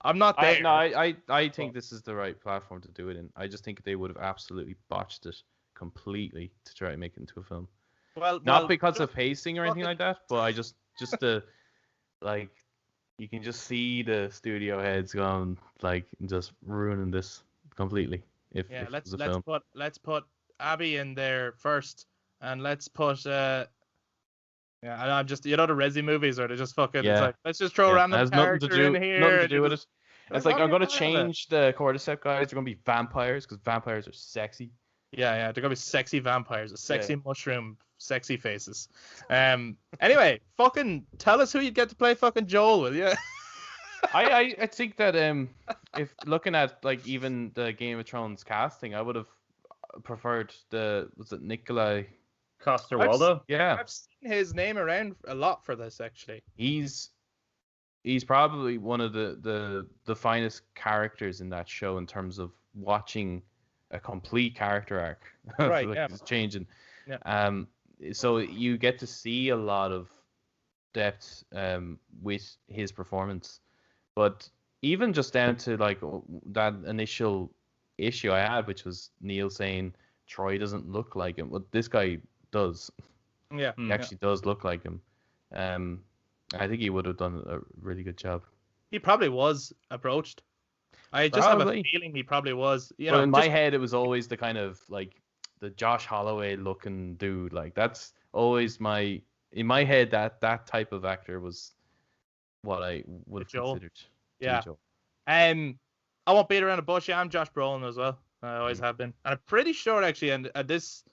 Speaker 1: I'm not there.
Speaker 2: I think this is the right platform to do it in. I just think they would have absolutely botched it completely to try to make it into a film.
Speaker 1: Well,
Speaker 2: Not because
Speaker 1: just
Speaker 2: of pacing or anything like that, but I just the like you can just see the studio heads going like just ruining this completely. If it was a film.
Speaker 1: let's put Abby in there first, and let's put yeah, and I'm just, the Resi movies, or they just fucking, it's like, let's just throw a random
Speaker 2: has nothing
Speaker 1: character
Speaker 2: to do
Speaker 1: in here.
Speaker 2: nothing to
Speaker 1: and
Speaker 2: do with
Speaker 1: just-
Speaker 2: it. It's like I'm
Speaker 1: fucking
Speaker 2: gonna
Speaker 1: part of it.
Speaker 2: change the cordyceps guys. They're gonna be vampires because vampires are sexy.
Speaker 1: Yeah, they're gonna be sexy vampires, with sexy mushroom, sexy faces. Anyway, fucking tell us who you'd get to play fucking Joel with, yeah.
Speaker 2: I think that if looking at like even the Game of Thrones casting, I would have preferred was it Nikolai?
Speaker 3: Coster-Waldau?
Speaker 2: Yeah,
Speaker 1: I've seen his name around a lot for this, actually.
Speaker 2: he's probably one of the finest characters in that show in terms of watching a complete character arc.
Speaker 1: Right,
Speaker 2: like
Speaker 1: yeah.
Speaker 2: it's changing.
Speaker 1: Yeah.
Speaker 2: So you get to see a lot of depth with his performance, but even just down to like that initial issue I had, which was Neil saying Troy doesn't look like him. Well, this guy does.
Speaker 1: Yeah.
Speaker 2: He actually does look like him. I think he would have done a really good job.
Speaker 1: He probably was approached. I just have a
Speaker 2: Probably.
Speaker 1: feeling he probably was.
Speaker 2: But in my head, it was always the kind of like the Josh Holloway looking dude. Like that's always in my head that type of actor was what I would have
Speaker 1: Joel.
Speaker 2: considered. To
Speaker 1: Yeah.
Speaker 2: be Joel.
Speaker 1: I won't beat around the bush. Yeah, I'm Josh Brolin as well. I always have been. And I'm pretty sure actually, and this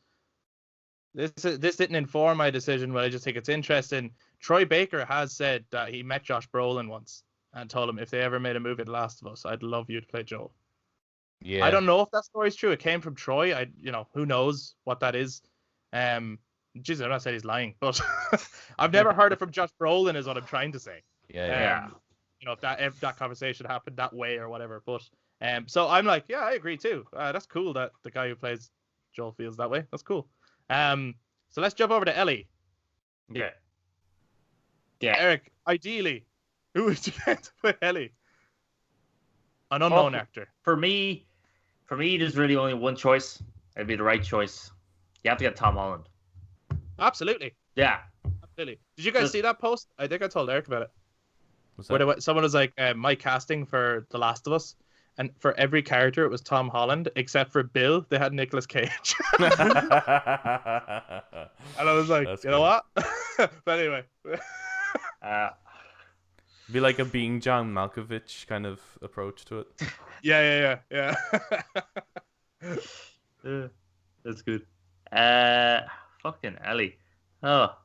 Speaker 1: didn't inform my decision, but I just think it's interesting. Troy Baker has said that he met Josh Brolin once and told him if they ever made a movie The Last of Us, I'd love you to play Joel.
Speaker 2: Yeah.
Speaker 1: I don't know if that story's true. It came from Troy. Who knows what that is. Jesus, I'm not saying he's lying, but I've never heard it from Josh Brolin is what I'm trying to say.
Speaker 2: Yeah.
Speaker 1: If that conversation happened that way or whatever. But so I'm like, yeah, I agree too. That's cool that the guy who plays Joel feels that way. That's cool. So let's jump over to Ellie.
Speaker 3: Yeah.
Speaker 1: Eric, ideally, who would you get to play Ellie? An unknown actor.
Speaker 3: For me, there's really only one choice. It'd be the right choice. You have to get Tom Holland.
Speaker 1: Absolutely.
Speaker 3: Yeah.
Speaker 1: Absolutely. Did you guys see that post? I think I told Eric about it.
Speaker 2: What's that?
Speaker 1: Where someone was like, my casting for The Last of Us, and for every character it was Tom Holland, except for Bill, they had Nicolas Cage. And I was like,
Speaker 2: That's
Speaker 1: you know what? But anyway.
Speaker 2: Be like a Being John Malkovich kind of approach to it.
Speaker 1: Yeah.
Speaker 3: That's good. Fucking Ellie. Oh.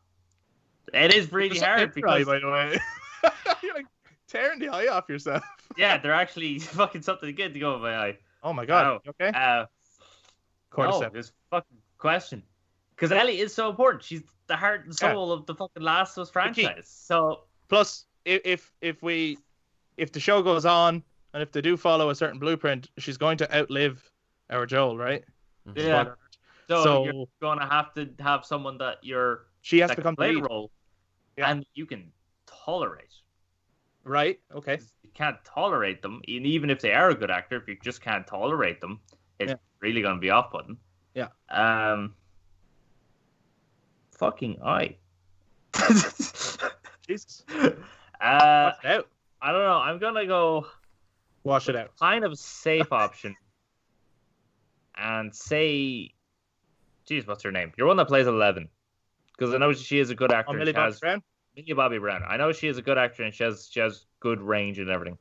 Speaker 3: It is really hard because...
Speaker 1: by the way. You're like tearing the eye off yourself.
Speaker 3: Yeah, they're actually fucking something good to go with my eye.
Speaker 1: Oh my god.
Speaker 3: Oh.
Speaker 1: Okay.
Speaker 3: This fucking question. Because Ellie is so important. She's the heart and soul of the fucking Last of Us franchise. So
Speaker 1: plus, if the show goes on and if they do follow a certain blueprint, she's going to outlive our Joel, right?
Speaker 3: Yeah.
Speaker 1: So
Speaker 3: you're gonna have to have someone that
Speaker 1: she has to become the lead
Speaker 3: role, and you can tolerate.
Speaker 1: Right. Okay.
Speaker 3: You can't tolerate them, and even if they are a good actor, if you just can't tolerate them, it's really gonna be off-putting.
Speaker 1: Yeah.
Speaker 3: Fucking eye.
Speaker 1: Jesus.
Speaker 3: Wash it
Speaker 1: out.
Speaker 3: I don't know. I'm gonna go.
Speaker 1: Wash it out.
Speaker 3: Kind of safe option. And say, geez, what's her name? You're one that plays 11, because I know she is a good actor.
Speaker 1: Millie Bobby Brown.
Speaker 3: Millie Bobby Brown. I know she is a good actor and she has good range and everything.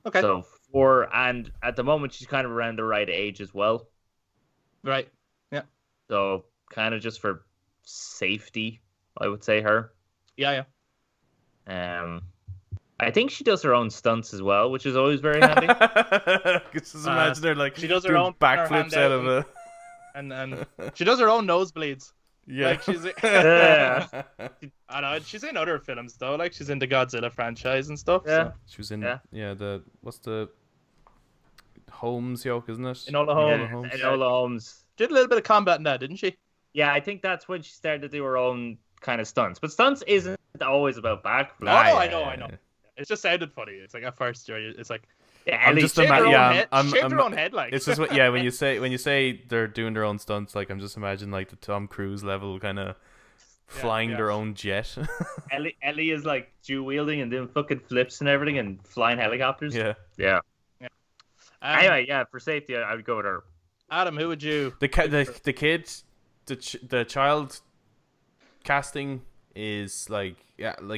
Speaker 1: Okay.
Speaker 3: So and at the moment she's kind of around the right age as well.
Speaker 1: Right. Yeah.
Speaker 3: So kind of just for safety, I would say her.
Speaker 1: Yeah.
Speaker 3: I think she does her own stunts as well, which is always very handy.
Speaker 2: Just imagine her like
Speaker 1: she does her own
Speaker 2: backflips out of a,
Speaker 1: and she does her own nosebleeds.
Speaker 2: Yeah.
Speaker 1: Like she's I know she's in other films though, like she's in the Godzilla franchise and stuff.
Speaker 2: Yeah.
Speaker 1: So.
Speaker 2: She was in what's the Holmes yoke, isn't it?
Speaker 3: Enola Holmes. Enola Holmes.
Speaker 1: Did a little bit of combat in that, didn't she?
Speaker 3: Yeah, I think that's when she started to do her own kind of stunts. But stunts isn't always about backflips.
Speaker 1: No, I know. It just sounded funny. It's like at first, it's like
Speaker 2: I'm just imagining. Yeah, I'm
Speaker 1: her own head, like.
Speaker 2: It's just when you say they're doing their own stunts, like I'm just imagining like the Tom Cruise level kind of flying their own jet.
Speaker 3: Ellie is like dual wielding and doing fucking flips and everything and flying helicopters.
Speaker 2: Yeah.
Speaker 3: Anyway, for safety, I would go with her.
Speaker 1: Adam, who would you?
Speaker 2: The kids, the child casting is like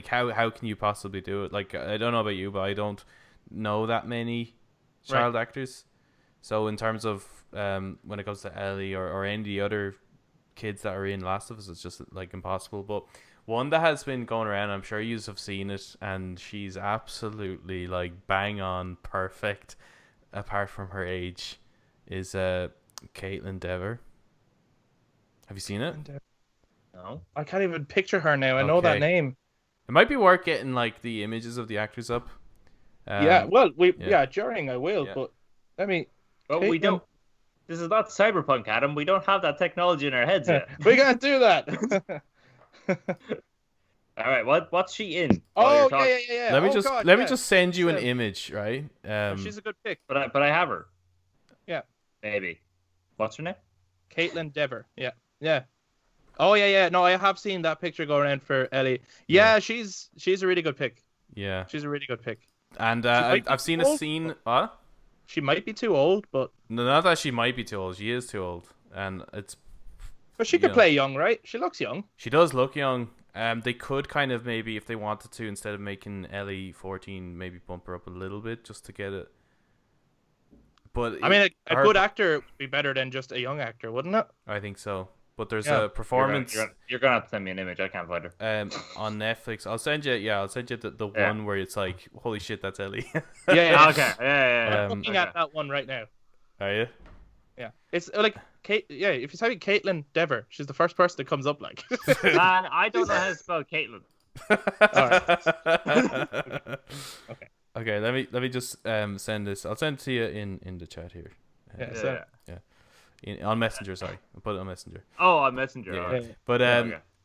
Speaker 2: how can you possibly do it? Like I don't know about you, but I don't know that many child actors. So in terms of when it comes to Ellie or any of the other kids that are in Last of Us, it's just like impossible. But one that has been going around, I'm sure you have seen it, and she's absolutely like bang on perfect, apart from her age, is Caitlyn Dever. Have you seen it?
Speaker 3: No,
Speaker 1: I can't even picture her now. I know that name.
Speaker 2: It might be worth getting like the images of the actors up.
Speaker 1: During I will, but let me.
Speaker 3: But we don't. This is not cyberpunk, Adam. We don't have that technology in our heads yet.
Speaker 1: We can't do that.
Speaker 3: All right, what's she in?
Speaker 1: Oh yeah.
Speaker 2: Let me just send you an image, right?
Speaker 1: She's a good pick.
Speaker 3: But I have her.
Speaker 1: Yeah.
Speaker 3: Maybe. What's her name?
Speaker 1: Caitlyn Dever. Yeah. Oh yeah. No, I have seen that picture go around for Ellie. Yeah, she's a really good pick.
Speaker 2: Yeah.
Speaker 1: She's a really good pick.
Speaker 2: And I've seen a scene. What?
Speaker 1: She might be too old, but
Speaker 2: no, not that she might be too old. She is too old. and it's.
Speaker 1: But she could play young, right? She looks young.
Speaker 2: She does look young. They could kind of maybe, if they wanted to, instead of making Ellie 14, maybe bump her up a little bit just to get it. But
Speaker 1: I mean, a good actor would be better than just a young actor, wouldn't it?
Speaker 2: I think so. But there's a performance.
Speaker 3: You're gonna have to send me an image. I can't find her.
Speaker 2: On Netflix, I'll send you. Yeah, I'll send you the one where it's like, holy shit, that's Ellie.
Speaker 3: Yeah. Okay. Yeah.
Speaker 1: I'm looking at that one right now.
Speaker 2: Are you?
Speaker 1: Yeah, it's like Kate. Yeah, if you type Caitlyn Dever, she's the first person that comes up. Like,
Speaker 3: man, I don't know how to spell Caitlyn.
Speaker 1: Okay.
Speaker 2: Okay. Let me just send this. I'll send it to you in the chat here. On Messenger, sorry. I'll put it on Messenger.
Speaker 3: Oh, on Messenger.
Speaker 2: Yeah.
Speaker 3: Right.
Speaker 2: But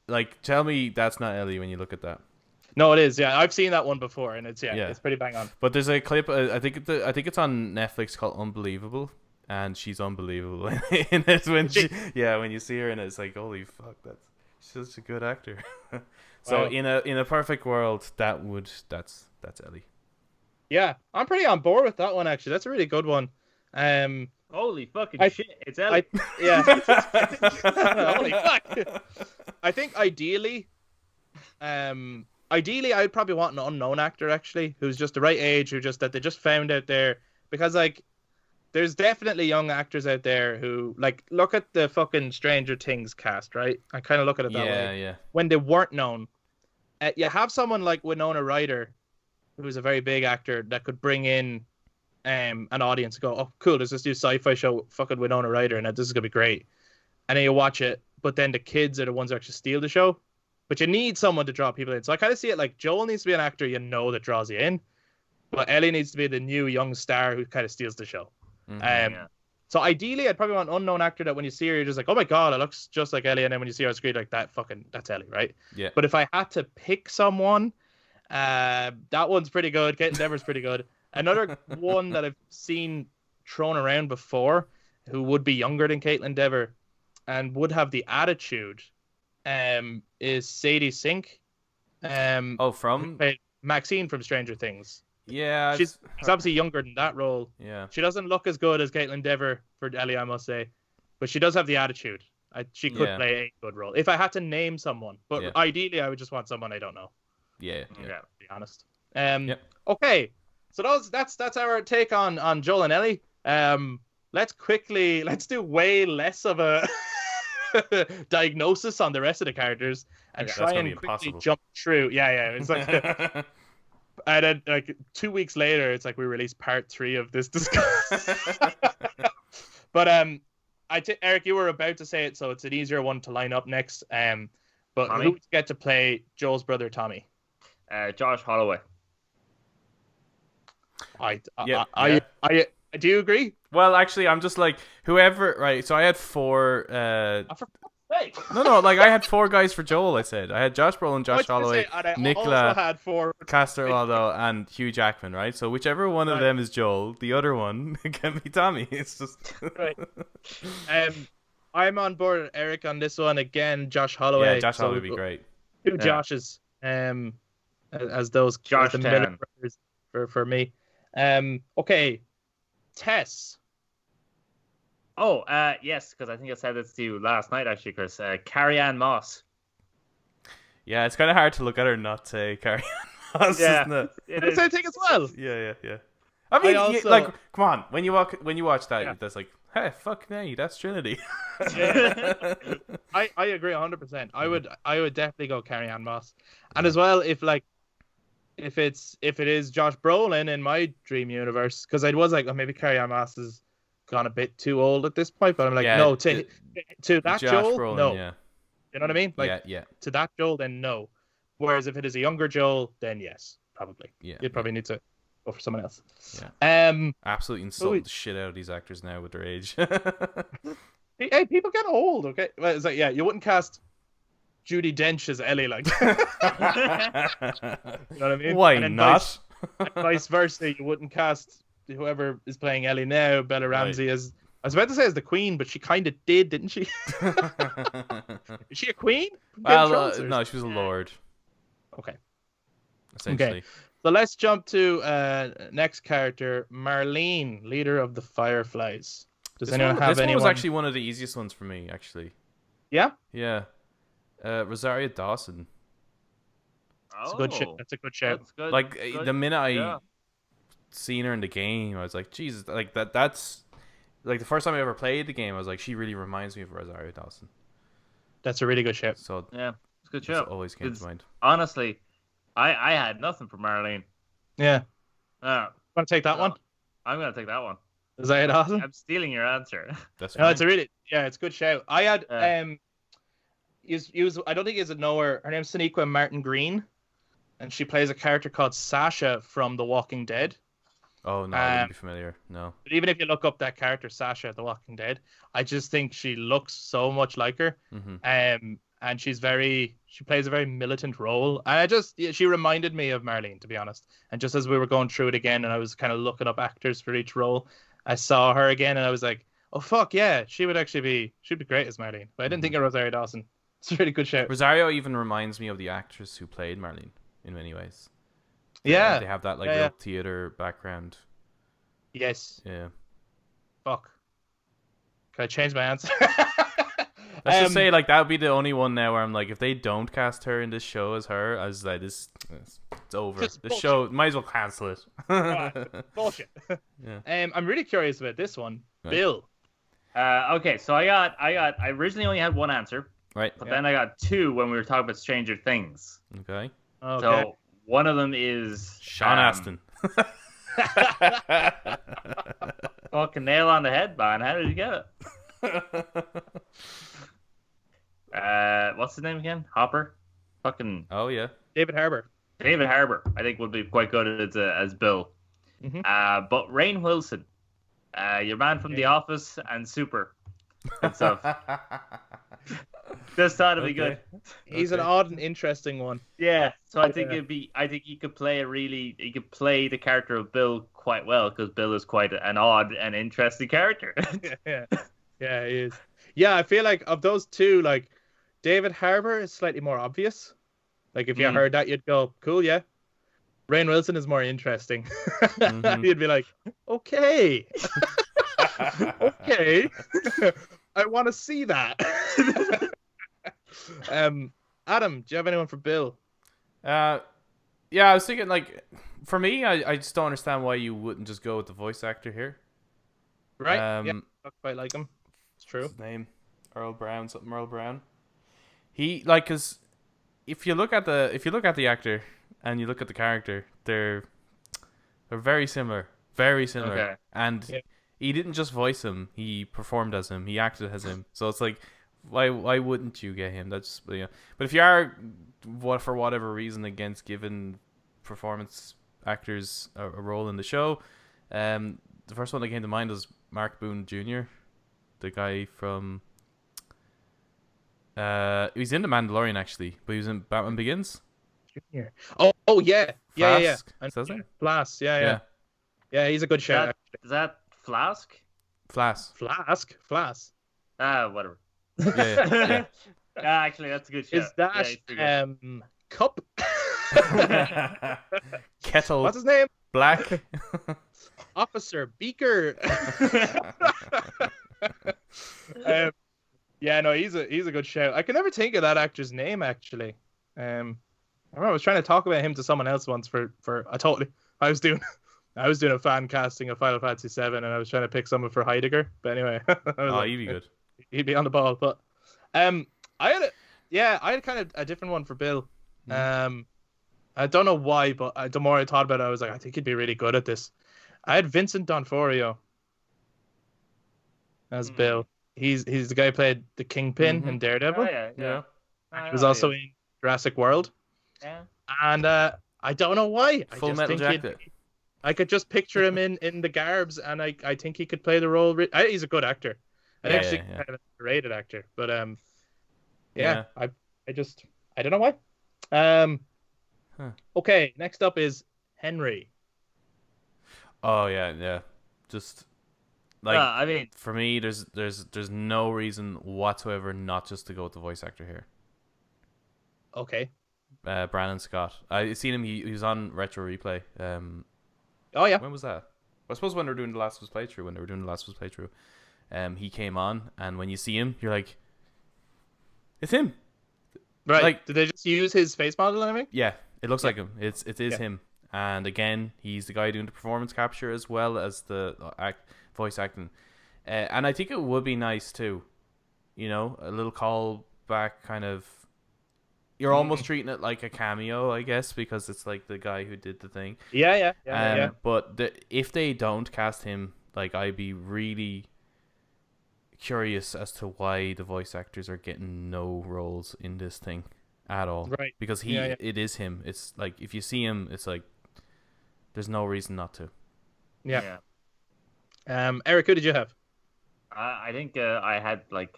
Speaker 2: like, tell me that's not Ellie when you look at that.
Speaker 1: No, it is. Yeah, I've seen that one before, and it's it's pretty bang on.
Speaker 2: But there's a clip. I think it's on Netflix called Unbelievable, and she's unbelievable in it when when you see her, and it's like, holy fuck, she's such a good actor. So in a perfect world, that's Ellie.
Speaker 1: Yeah, I'm pretty on board with that one actually. That's a really good one.
Speaker 3: Holy fucking shit! It's Ellie.
Speaker 1: Holy fuck! I think ideally, I'd probably want an unknown actor actually, who's just the right age, that they just found out there, because like, there's definitely young actors out there who, like, look at the fucking Stranger Things cast, right? I kind of look at it that way.
Speaker 2: Yeah.
Speaker 1: When they weren't known, you have someone like Winona Ryder, who's a very big actor that could bring in an audience and go, oh cool, there's this new sci-fi show, fucking Winona Ryder, and this is gonna be great. And then you watch it, but then the kids are the ones who actually steal the show. But you need someone to draw people in. So I kind of see it like Joel needs to be an actor that draws you in, but Ellie needs to be the new young star who kind of steals the show. So ideally, I'd probably want an unknown actor that when you see her, you're just like, oh my god, it looks just like Ellie, and then when you see her on screen, like, that's Ellie, right?
Speaker 2: Yeah.
Speaker 1: But if I had to pick someone, that one's pretty good. Caitlyn Dever's pretty good. Another one that I've seen thrown around before, who would be younger than Caitlyn Dever and would have the attitude, is Sadie Sink.
Speaker 2: From
Speaker 1: Maxine from Stranger Things.
Speaker 2: Yeah,
Speaker 1: she's obviously younger than that role.
Speaker 2: Yeah,
Speaker 1: she doesn't look as good as Caitlyn Dever for Ellie, I must say, but she does have the attitude. She could play a good role if I had to name someone. But ideally, I would just want someone I don't know.
Speaker 2: Yeah.
Speaker 1: To be honest. Okay, so that's our take on Joel and Ellie. Let's do way less of a diagnosis on the rest of the characters and try and quickly jump through. It's like. And then, like 2 weeks later, it's like we released part 3 of this discussion. But Eric, you were about to say it, so it's an easier one to line up next. But Tommy? Who would get to play Joel's brother Tommy?
Speaker 3: Josh Holloway.
Speaker 1: Do you agree?
Speaker 2: Well, actually, I'm just like whoever. Right, so I had 4. No, like I had 4 guys for Joel. I said I had Josh Brolin, Josh Holloway, Nicola Caster-Waldau, and Hugh Jackman. Right, so whichever one of them is Joel, the other one can be Tommy. It's just
Speaker 1: right. I'm on board with Eric on this one again. Josh Holloway.
Speaker 2: Yeah, Josh Holloway would be great.
Speaker 1: 2 Joshes, as those
Speaker 3: Josh
Speaker 1: the Miller brothers for me. Okay, Tess.
Speaker 3: Oh, yes, because I think I said this to you last night, actually, Chris. Carrie-Anne Moss.
Speaker 2: Yeah, it's kind of hard to look at her and not say Carrie-Anne Moss, isn't it?
Speaker 1: It's I think as well.
Speaker 2: Yeah. I mean, like, come on, when you watch that, that's like, hey, fuck me, that's Trinity.
Speaker 1: I agree 100%. I would definitely go Carrie-Anne Moss, and as well if it is Josh Brolin in my dream universe, because I was like, oh, maybe Carrie-Anne Moss is gone a bit too old at this point, but I'm like, no, to that Joel,
Speaker 2: Brolin,
Speaker 1: no.
Speaker 2: Yeah.
Speaker 1: You know what I mean? Like, to that Joel, then no. Whereas if it is a younger Joel, then yes, probably. Yeah. You'd probably need to go for someone else.
Speaker 2: Yeah. Absolutely insulting the shit out of these actors now with their age.
Speaker 1: Hey, people get old, okay? Well, it's like, you wouldn't cast Judi Dench as Ellie, like. You know what I mean?
Speaker 2: Why not?
Speaker 1: Vice versa, you wouldn't cast whoever is playing Ellie now, Bella Ramsey, as I was about to say as the Queen, but she kind of did, didn't she? Is she a queen?
Speaker 2: Well, no, she was a lord.
Speaker 1: Okay.
Speaker 2: Essentially.
Speaker 1: Okay. So let's jump to next character, Marlene, leader of the Fireflies. Does anyone have
Speaker 2: this
Speaker 1: anyone?
Speaker 2: one was actually one of the easiest ones for me, actually.
Speaker 1: Yeah.
Speaker 2: Yeah. Rosario Dawson.
Speaker 1: That's a good shout. That's a good shout.
Speaker 3: That's good.
Speaker 2: Like
Speaker 3: good.
Speaker 2: the minute I
Speaker 3: Yeah.
Speaker 2: seen her in the game, I was like, Jesus, like that's like the first time I ever played the game, I was like, she really reminds me of Rosario Dawson.
Speaker 1: That's a really good shout.
Speaker 2: So
Speaker 3: Yeah, it's a good
Speaker 2: that's
Speaker 3: show.
Speaker 2: always came to mind.
Speaker 3: Honestly, I had nothing for Marlene.
Speaker 1: Yeah.
Speaker 3: Uh,
Speaker 1: Want to take that one?
Speaker 3: I'm gonna take that one.
Speaker 1: Rosario Dawson.
Speaker 3: I'm stealing your answer.
Speaker 2: That's
Speaker 1: No,
Speaker 2: fine.
Speaker 1: it's it's a good shout. I had he was I don't think he's a knower. Her name's Sonequa Martin Green, and she plays a character called Sasha from The Walking Dead.
Speaker 2: Oh no, I wouldn't be familiar. No.
Speaker 1: But even if you look up that character Sasha, The Walking Dead, I just think she looks so much like her.
Speaker 2: Mm-hmm.
Speaker 1: And she plays a very militant role. And she reminded me of Marlene, to be honest. And just as we were going through it again, and I was kind of looking up actors for each role, I saw her again, and I was like, oh fuck yeah, she'd be great as Marlene. But I didn't think of Rosario Dawson. It's a really good shout.
Speaker 2: Rosario even reminds me of the actress who played Marlene in many ways.
Speaker 1: Yeah.
Speaker 2: They have that real theater background.
Speaker 1: Yes.
Speaker 2: Yeah.
Speaker 1: Fuck. Can I change my answer?
Speaker 2: Let's just say that would be the only one now where I'm like, if they don't cast her in this show as her, I was like, it's over. The show might as well cancel it.
Speaker 1: Bullshit.
Speaker 2: Yeah.
Speaker 1: I'm really curious about this one, right. Bill.
Speaker 3: Okay, so I originally only had one answer,
Speaker 2: right?
Speaker 3: But then I got two when we were talking about Stranger Things.
Speaker 2: Okay.
Speaker 3: So one of them is
Speaker 2: Sean Astin.
Speaker 3: Fucking nail on the head, man. How did you get it? What's his name again? Hopper? Fucking.
Speaker 2: Oh yeah.
Speaker 1: David Harbour.
Speaker 3: David Harbour, I think, would be quite good as Bill.
Speaker 1: Mm-hmm.
Speaker 3: But Rainn Wilson, your man from The Office and Super and stuff. Just thought it'd be good.
Speaker 1: He's an odd and interesting one.
Speaker 3: Yeah, so I think he could play the character of Bill quite well, because Bill is quite an odd and interesting character.
Speaker 1: Yeah, he is. Yeah, I feel like of those two, like David Harbour is slightly more obvious. Like if you heard that, you'd go, "Cool, yeah." Rainn Wilson is more interesting. Mm-hmm. You'd be like, "Okay, okay, I want to see that." Adam, do you have anyone for Bill?
Speaker 2: Yeah, I was thinking, like, for me, I just don't understand why you wouldn't just go with the voice actor here.
Speaker 1: Right. Yeah, I quite like him. It's true.
Speaker 2: What's his name? Earl Brown. He, like, cause if you look at the actor and you look at the character, they're very similar. Very similar.
Speaker 3: Okay.
Speaker 2: And he didn't just voice him, he performed as him, he acted as him. So it's like, why wouldn't you get him? That's But if you are, for whatever reason, against giving performance actors a role in the show, the first one that came to mind was Mark Boone Jr., the guy from he's in The Mandalorian actually, but he was in Batman Begins.
Speaker 1: Junior. Oh yeah.
Speaker 2: Flask?
Speaker 1: Yeah.
Speaker 2: Is that it?
Speaker 1: Flask. Yeah. He's a good shout.
Speaker 3: Is that Flask?
Speaker 2: Flask.
Speaker 3: Whatever.
Speaker 2: Yeah.
Speaker 3: Actually, that's a good shout.
Speaker 1: Is that Cup?
Speaker 2: Kettle.
Speaker 1: What's his name?
Speaker 2: Black.
Speaker 1: Officer Beaker. He's a good shout. I can never think of that actor's name actually. I remember I was trying to talk about him to someone else once I was doing a fan casting of Final Fantasy VII, and I was trying to pick someone for Heidegger. But anyway,
Speaker 2: he'd be good.
Speaker 1: He'd be on the ball. But I had kind of a different one for Bill. I don't know why, but the more I thought about it, I was like, I think he'd be really good at this. I had Vincent Donforio as Bill. He's the guy who played the Kingpin in Daredevil.
Speaker 3: Yeah.
Speaker 1: He was also in Jurassic World.
Speaker 3: Yeah.
Speaker 1: And I don't know why.
Speaker 2: Full Metal Jacket.
Speaker 1: I could just picture him in the garbs, and I think he could play the role. He's a good actor. Kind of an underrated actor. But I don't know why. Okay, next up is Henry.
Speaker 2: Oh yeah. Just like for me, there's no reason whatsoever not just to go with the voice actor here.
Speaker 1: Okay.
Speaker 2: Brandon Scott. I seen him. He was on Retro Replay.
Speaker 1: Oh yeah.
Speaker 2: When was that? I suppose when they were doing the Last of Us playthrough. he came on, and when you see him, you're like, it's him.
Speaker 1: Right.
Speaker 2: Like,
Speaker 1: did they just use his face model and everything?
Speaker 2: Yeah, it looks like him. It is
Speaker 1: Yeah.
Speaker 2: him. And again, he's the guy doing the performance capture as well as the voice acting. And I think it would be nice too, a little callback kind of. You're almost treating it like a cameo, I guess, because it's like the guy who did the thing.
Speaker 1: Yeah.
Speaker 2: But if they don't cast him, like, I'd be really curious as to why the voice actors are getting no roles in this thing at all.
Speaker 1: Right.
Speaker 2: Because it is him. It's like, if you see him, it's like there's no reason not to.
Speaker 1: Yeah. Eric, who did you have?
Speaker 3: I think I had like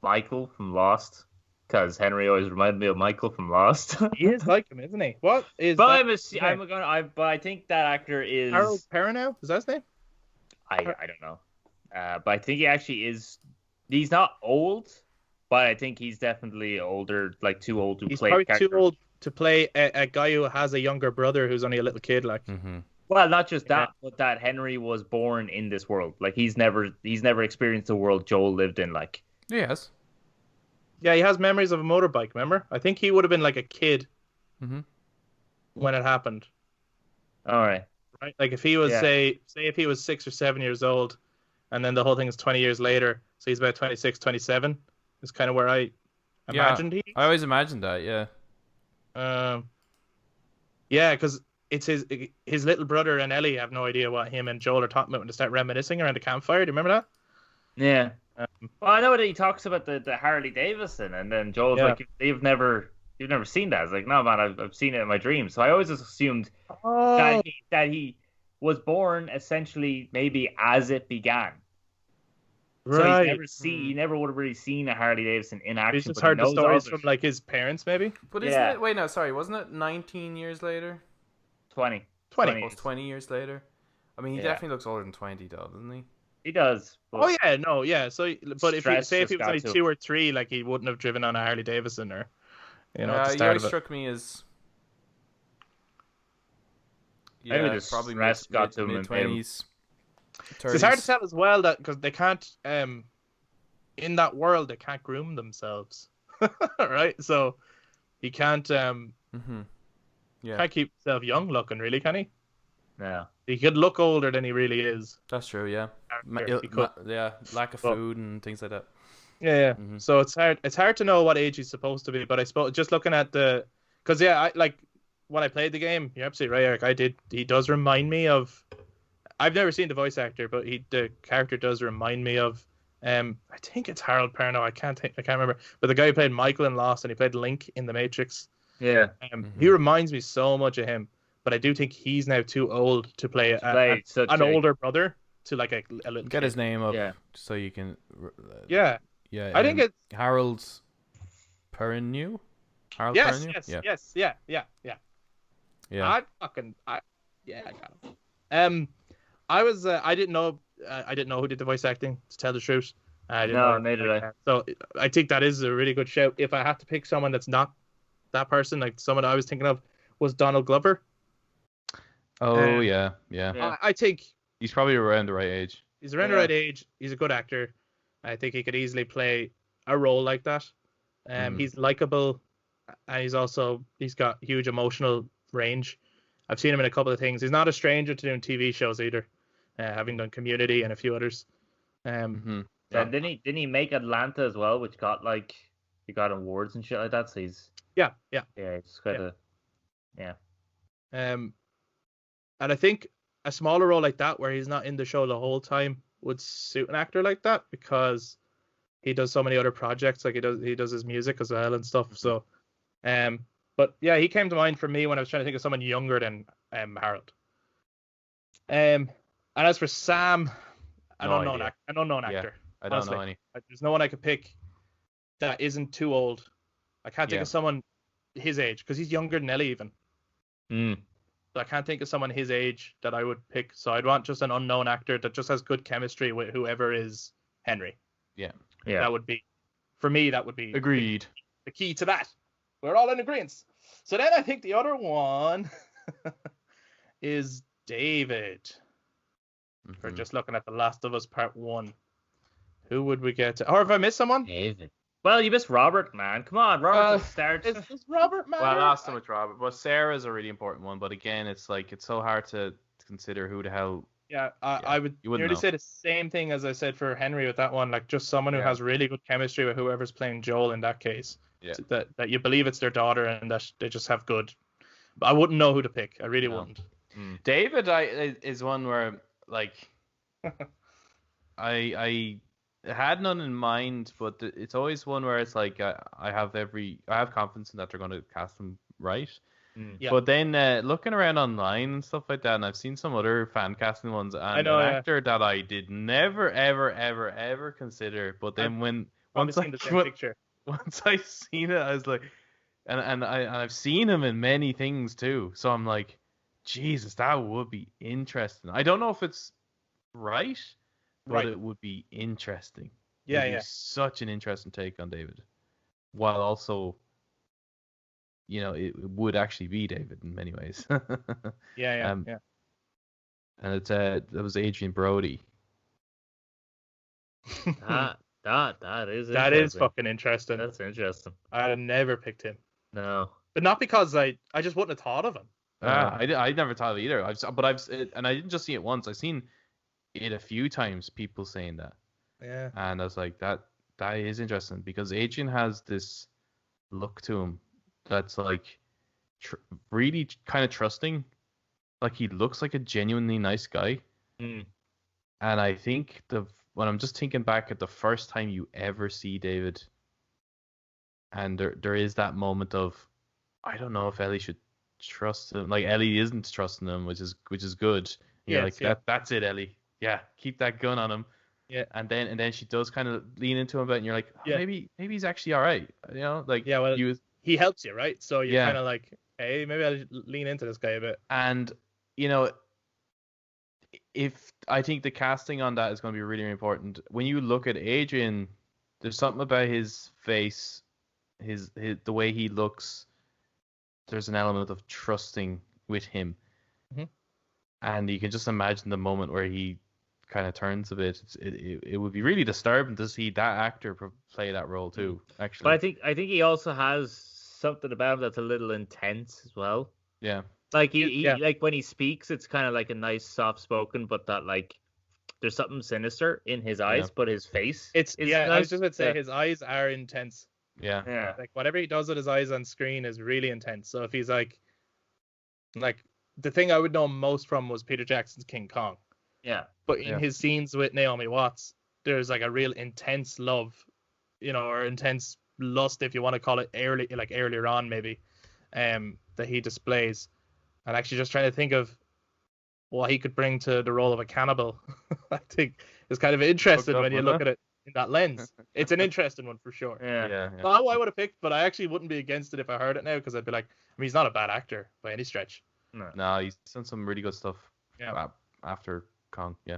Speaker 3: Michael from Lost, because Henry always reminded me of Michael from Lost.
Speaker 1: He is like him, isn't he? What is?
Speaker 3: But but I think that actor is
Speaker 1: Harold Perrineau. Is that his name?
Speaker 3: I don't know. But I think he actually is. He's not old, but I think he's definitely older, like too old to
Speaker 1: He's
Speaker 3: play.
Speaker 1: probably too old to play a guy who has a younger brother who's only a little kid. Like,
Speaker 3: well, not just that, but that Henry was born in this world. Like, he's never experienced the world Joel lived in. Like,
Speaker 2: yes,
Speaker 1: yeah, he has memories of a motorbike. Remember? I think he would have been like a kid when it happened.
Speaker 3: All right.
Speaker 1: Right? Like, if he was say if he was 6 or 7 years old, and then the whole thing is 20 years later, so he's about 26, 27. Is kind of where I imagined he.
Speaker 2: I always imagined that. Yeah.
Speaker 1: Yeah, because it's his little brother and Ellie have no idea what him and Joel are talking about when they start reminiscing around the campfire. Do you remember that?
Speaker 3: Yeah. Well, I know that he talks about the Harley Davidson, and then Joel's like, you've never seen that. It's like, no, man, I've seen it in my dreams. So I always just assumed that he was born essentially maybe as it began.
Speaker 1: Right.
Speaker 3: So he never would have really seen a Harley Davidson in action.
Speaker 1: He's just heard the stories from like his parents, maybe.
Speaker 2: But isn't it? Wait, no, sorry. Wasn't it 19 years later?
Speaker 3: 20.
Speaker 2: 20 years later. I mean, he definitely looks older than 20, though, doesn't he?
Speaker 3: He does.
Speaker 1: Oh yeah, no, yeah. So, but if he was only 2 or 3, like, he wouldn't have driven on a Harley Davidson, or at the start
Speaker 2: he always
Speaker 1: of it.
Speaker 2: struck me as.
Speaker 3: Maybe the
Speaker 2: probably
Speaker 3: stress got to him
Speaker 2: mid-20s.
Speaker 1: It's hard to tell as well, that because they can't in that world they can't groom themselves, right? So he can't can't keep himself young looking, really, can he?
Speaker 3: Yeah,
Speaker 1: he could look older than he really is.
Speaker 2: That's true. Yeah, lack of food and things like that.
Speaker 1: Yeah. So it's hard to know what age he's supposed to be, but I suppose just looking at because I like when I played the game, you're absolutely right, Eric. He does remind me of. I've never seen the voice actor, but the character does remind me of. I think it's Harold Perrineau. I can't remember. But the guy who played Michael in Lost, and he played Link in The Matrix.
Speaker 3: Yeah.
Speaker 1: He reminds me so much of him. But I do think he's now too old to play an older brother to like a little.
Speaker 2: Get his name up, so you can.
Speaker 1: Yeah. I think it's
Speaker 2: Harold Perrineau. Harold
Speaker 1: yes,
Speaker 2: Perrineau?
Speaker 1: Yes. Yeah. I got him. I didn't know who did the voice acting, to tell the truth.
Speaker 3: Neither did I.
Speaker 1: So I think that is a really good shout. If I had to pick someone that's not that person, like someone I was thinking of was Donald Glover.
Speaker 2: Oh yeah.
Speaker 1: I think
Speaker 2: he's probably around the right age.
Speaker 1: He's around the right age. He's a good actor. I think he could easily play a role like that. He's likable, and he's got huge emotional range. I've seen him in a couple of things. He's not a stranger to doing TV shows either, having done Community and a few others.
Speaker 3: Didn't he make Atlanta as well, which got he got awards and shit like that? So he's it's kind of
Speaker 1: and I think a smaller role like that, where he's not in the show the whole time, would suit an actor like that, because he does so many other projects. Like he does his music as well and stuff. So, but yeah, he came to mind for me when I was trying to think of someone younger than Harold. And as for Sam, I don't know an actor.
Speaker 2: I don't know any.
Speaker 1: There's no one I could pick that isn't too old. I can't think of someone his age, because he's younger than Ellie even. So I can't think of someone his age that I would pick. So I'd want just an unknown actor that just has good chemistry with whoever is Henry.
Speaker 2: Yeah.
Speaker 1: That would be, for me, that would be
Speaker 2: agreed.
Speaker 1: The key to that. We're all in agreement. So then I think the other one is David. For just looking at The Last of Us Part 1. Who would we get? Or if I missed someone?
Speaker 3: David. Well, you missed Robert, man. Come on, Robert's at the start.
Speaker 1: Is Robert matter?
Speaker 2: Well, not so much Robert, but Sarah's a really important one. But again, it's like it's so hard to consider who the hell.
Speaker 1: Yeah, I would
Speaker 2: you wouldn't
Speaker 1: nearly
Speaker 2: know.
Speaker 1: say the same thing as I said for Henry with that one. Like just someone who
Speaker 2: Yeah.
Speaker 1: has really good chemistry with whoever's playing Joel in that case.
Speaker 2: Yeah.
Speaker 1: That you believe it's their daughter and that they just have good. But I wouldn't know who to pick. I really
Speaker 2: No.
Speaker 1: wouldn't.
Speaker 2: David is one where like I had none in mind, but it's always one where it's like I have confidence in that they're going to cast him right.
Speaker 1: Yeah.
Speaker 2: But then looking around online and stuff like that, and I've seen some other fan casting ones, and
Speaker 1: know,
Speaker 2: an
Speaker 1: yeah.
Speaker 2: actor that I did never ever consider, but then
Speaker 1: Probably seen the same picture.
Speaker 2: once I seen it, I was like, and I've seen him in many things too, so I'm like, Jesus, that would be interesting. I don't know if it's right, but
Speaker 1: Right.
Speaker 2: it would be interesting.
Speaker 1: Yeah,
Speaker 2: It'd be
Speaker 1: yeah.
Speaker 2: such an interesting take on David, while also, it would actually be David in many ways.
Speaker 1: Yeah.
Speaker 2: And that was Adrian Brody.
Speaker 3: That is
Speaker 1: That is fucking interesting.
Speaker 3: That's interesting.
Speaker 1: I'd have never picked him.
Speaker 3: No.
Speaker 1: But not because I just wouldn't have thought of him.
Speaker 2: I never thought of it either. And I didn't just see it once. I've seen it a few times. People saying that,
Speaker 1: Yeah.
Speaker 2: and I was like, that is interesting because Adrian has this look to him that's like really kind of trusting. Like he looks like a genuinely nice guy.
Speaker 3: Mm.
Speaker 2: And I think when I'm just thinking back at the first time you ever see David, and there is that moment of, I don't know if Ellie should trust him. Like Ellie isn't trusting him, which is good. You're
Speaker 1: Yes,
Speaker 2: like, that's it, Ellie. Yeah, keep that gun on him.
Speaker 1: Yeah.
Speaker 2: And then she does kind of lean into him a bit, and you're like,
Speaker 1: Yeah.
Speaker 2: maybe he's actually all right. Like
Speaker 1: Yeah, well, he helps you, right? So you're
Speaker 2: Yeah.
Speaker 1: kind of like, hey, maybe I'll lean into this guy a bit.
Speaker 2: And if I think the casting on that is going to be really, really important. When you look at Adrian, there's something about his face, his the way he looks. There's an element of trusting with him, and you can just imagine the moment where he kind of turns a bit. It would be really disturbing to see that actor play that role too. Actually,
Speaker 3: But I think he also has something about him that's a little intense as well.
Speaker 2: yeah.
Speaker 3: Like
Speaker 1: Yeah.
Speaker 3: like when he speaks, it's kind of like a nice, soft spoken, but that like there's something sinister in his eyes, but his face.
Speaker 1: It's
Speaker 3: is
Speaker 1: I
Speaker 3: nice.
Speaker 1: was just about to say his eyes are intense.
Speaker 2: Yeah.
Speaker 3: Yeah.
Speaker 1: Like whatever he does with his eyes on screen is really intense. So if he's like the thing I would know most from was Peter Jackson's King Kong.
Speaker 3: Yeah.
Speaker 1: But in his scenes with Naomi Watts, there's like a real intense love, or intense lust, if you want to call it, earlier on maybe, that he displays. And actually just trying to think of what he could bring to the role of a cannibal, I think is kind of interesting when you look at it in that lens. It's an interesting one for sure.
Speaker 3: Yeah.
Speaker 1: Not who I would have picked, but I actually wouldn't be against it if I heard it now, because I'd be like, he's not a bad actor by any stretch.
Speaker 2: No, he's done some really good stuff.
Speaker 1: Yeah.
Speaker 2: After Kong, yeah.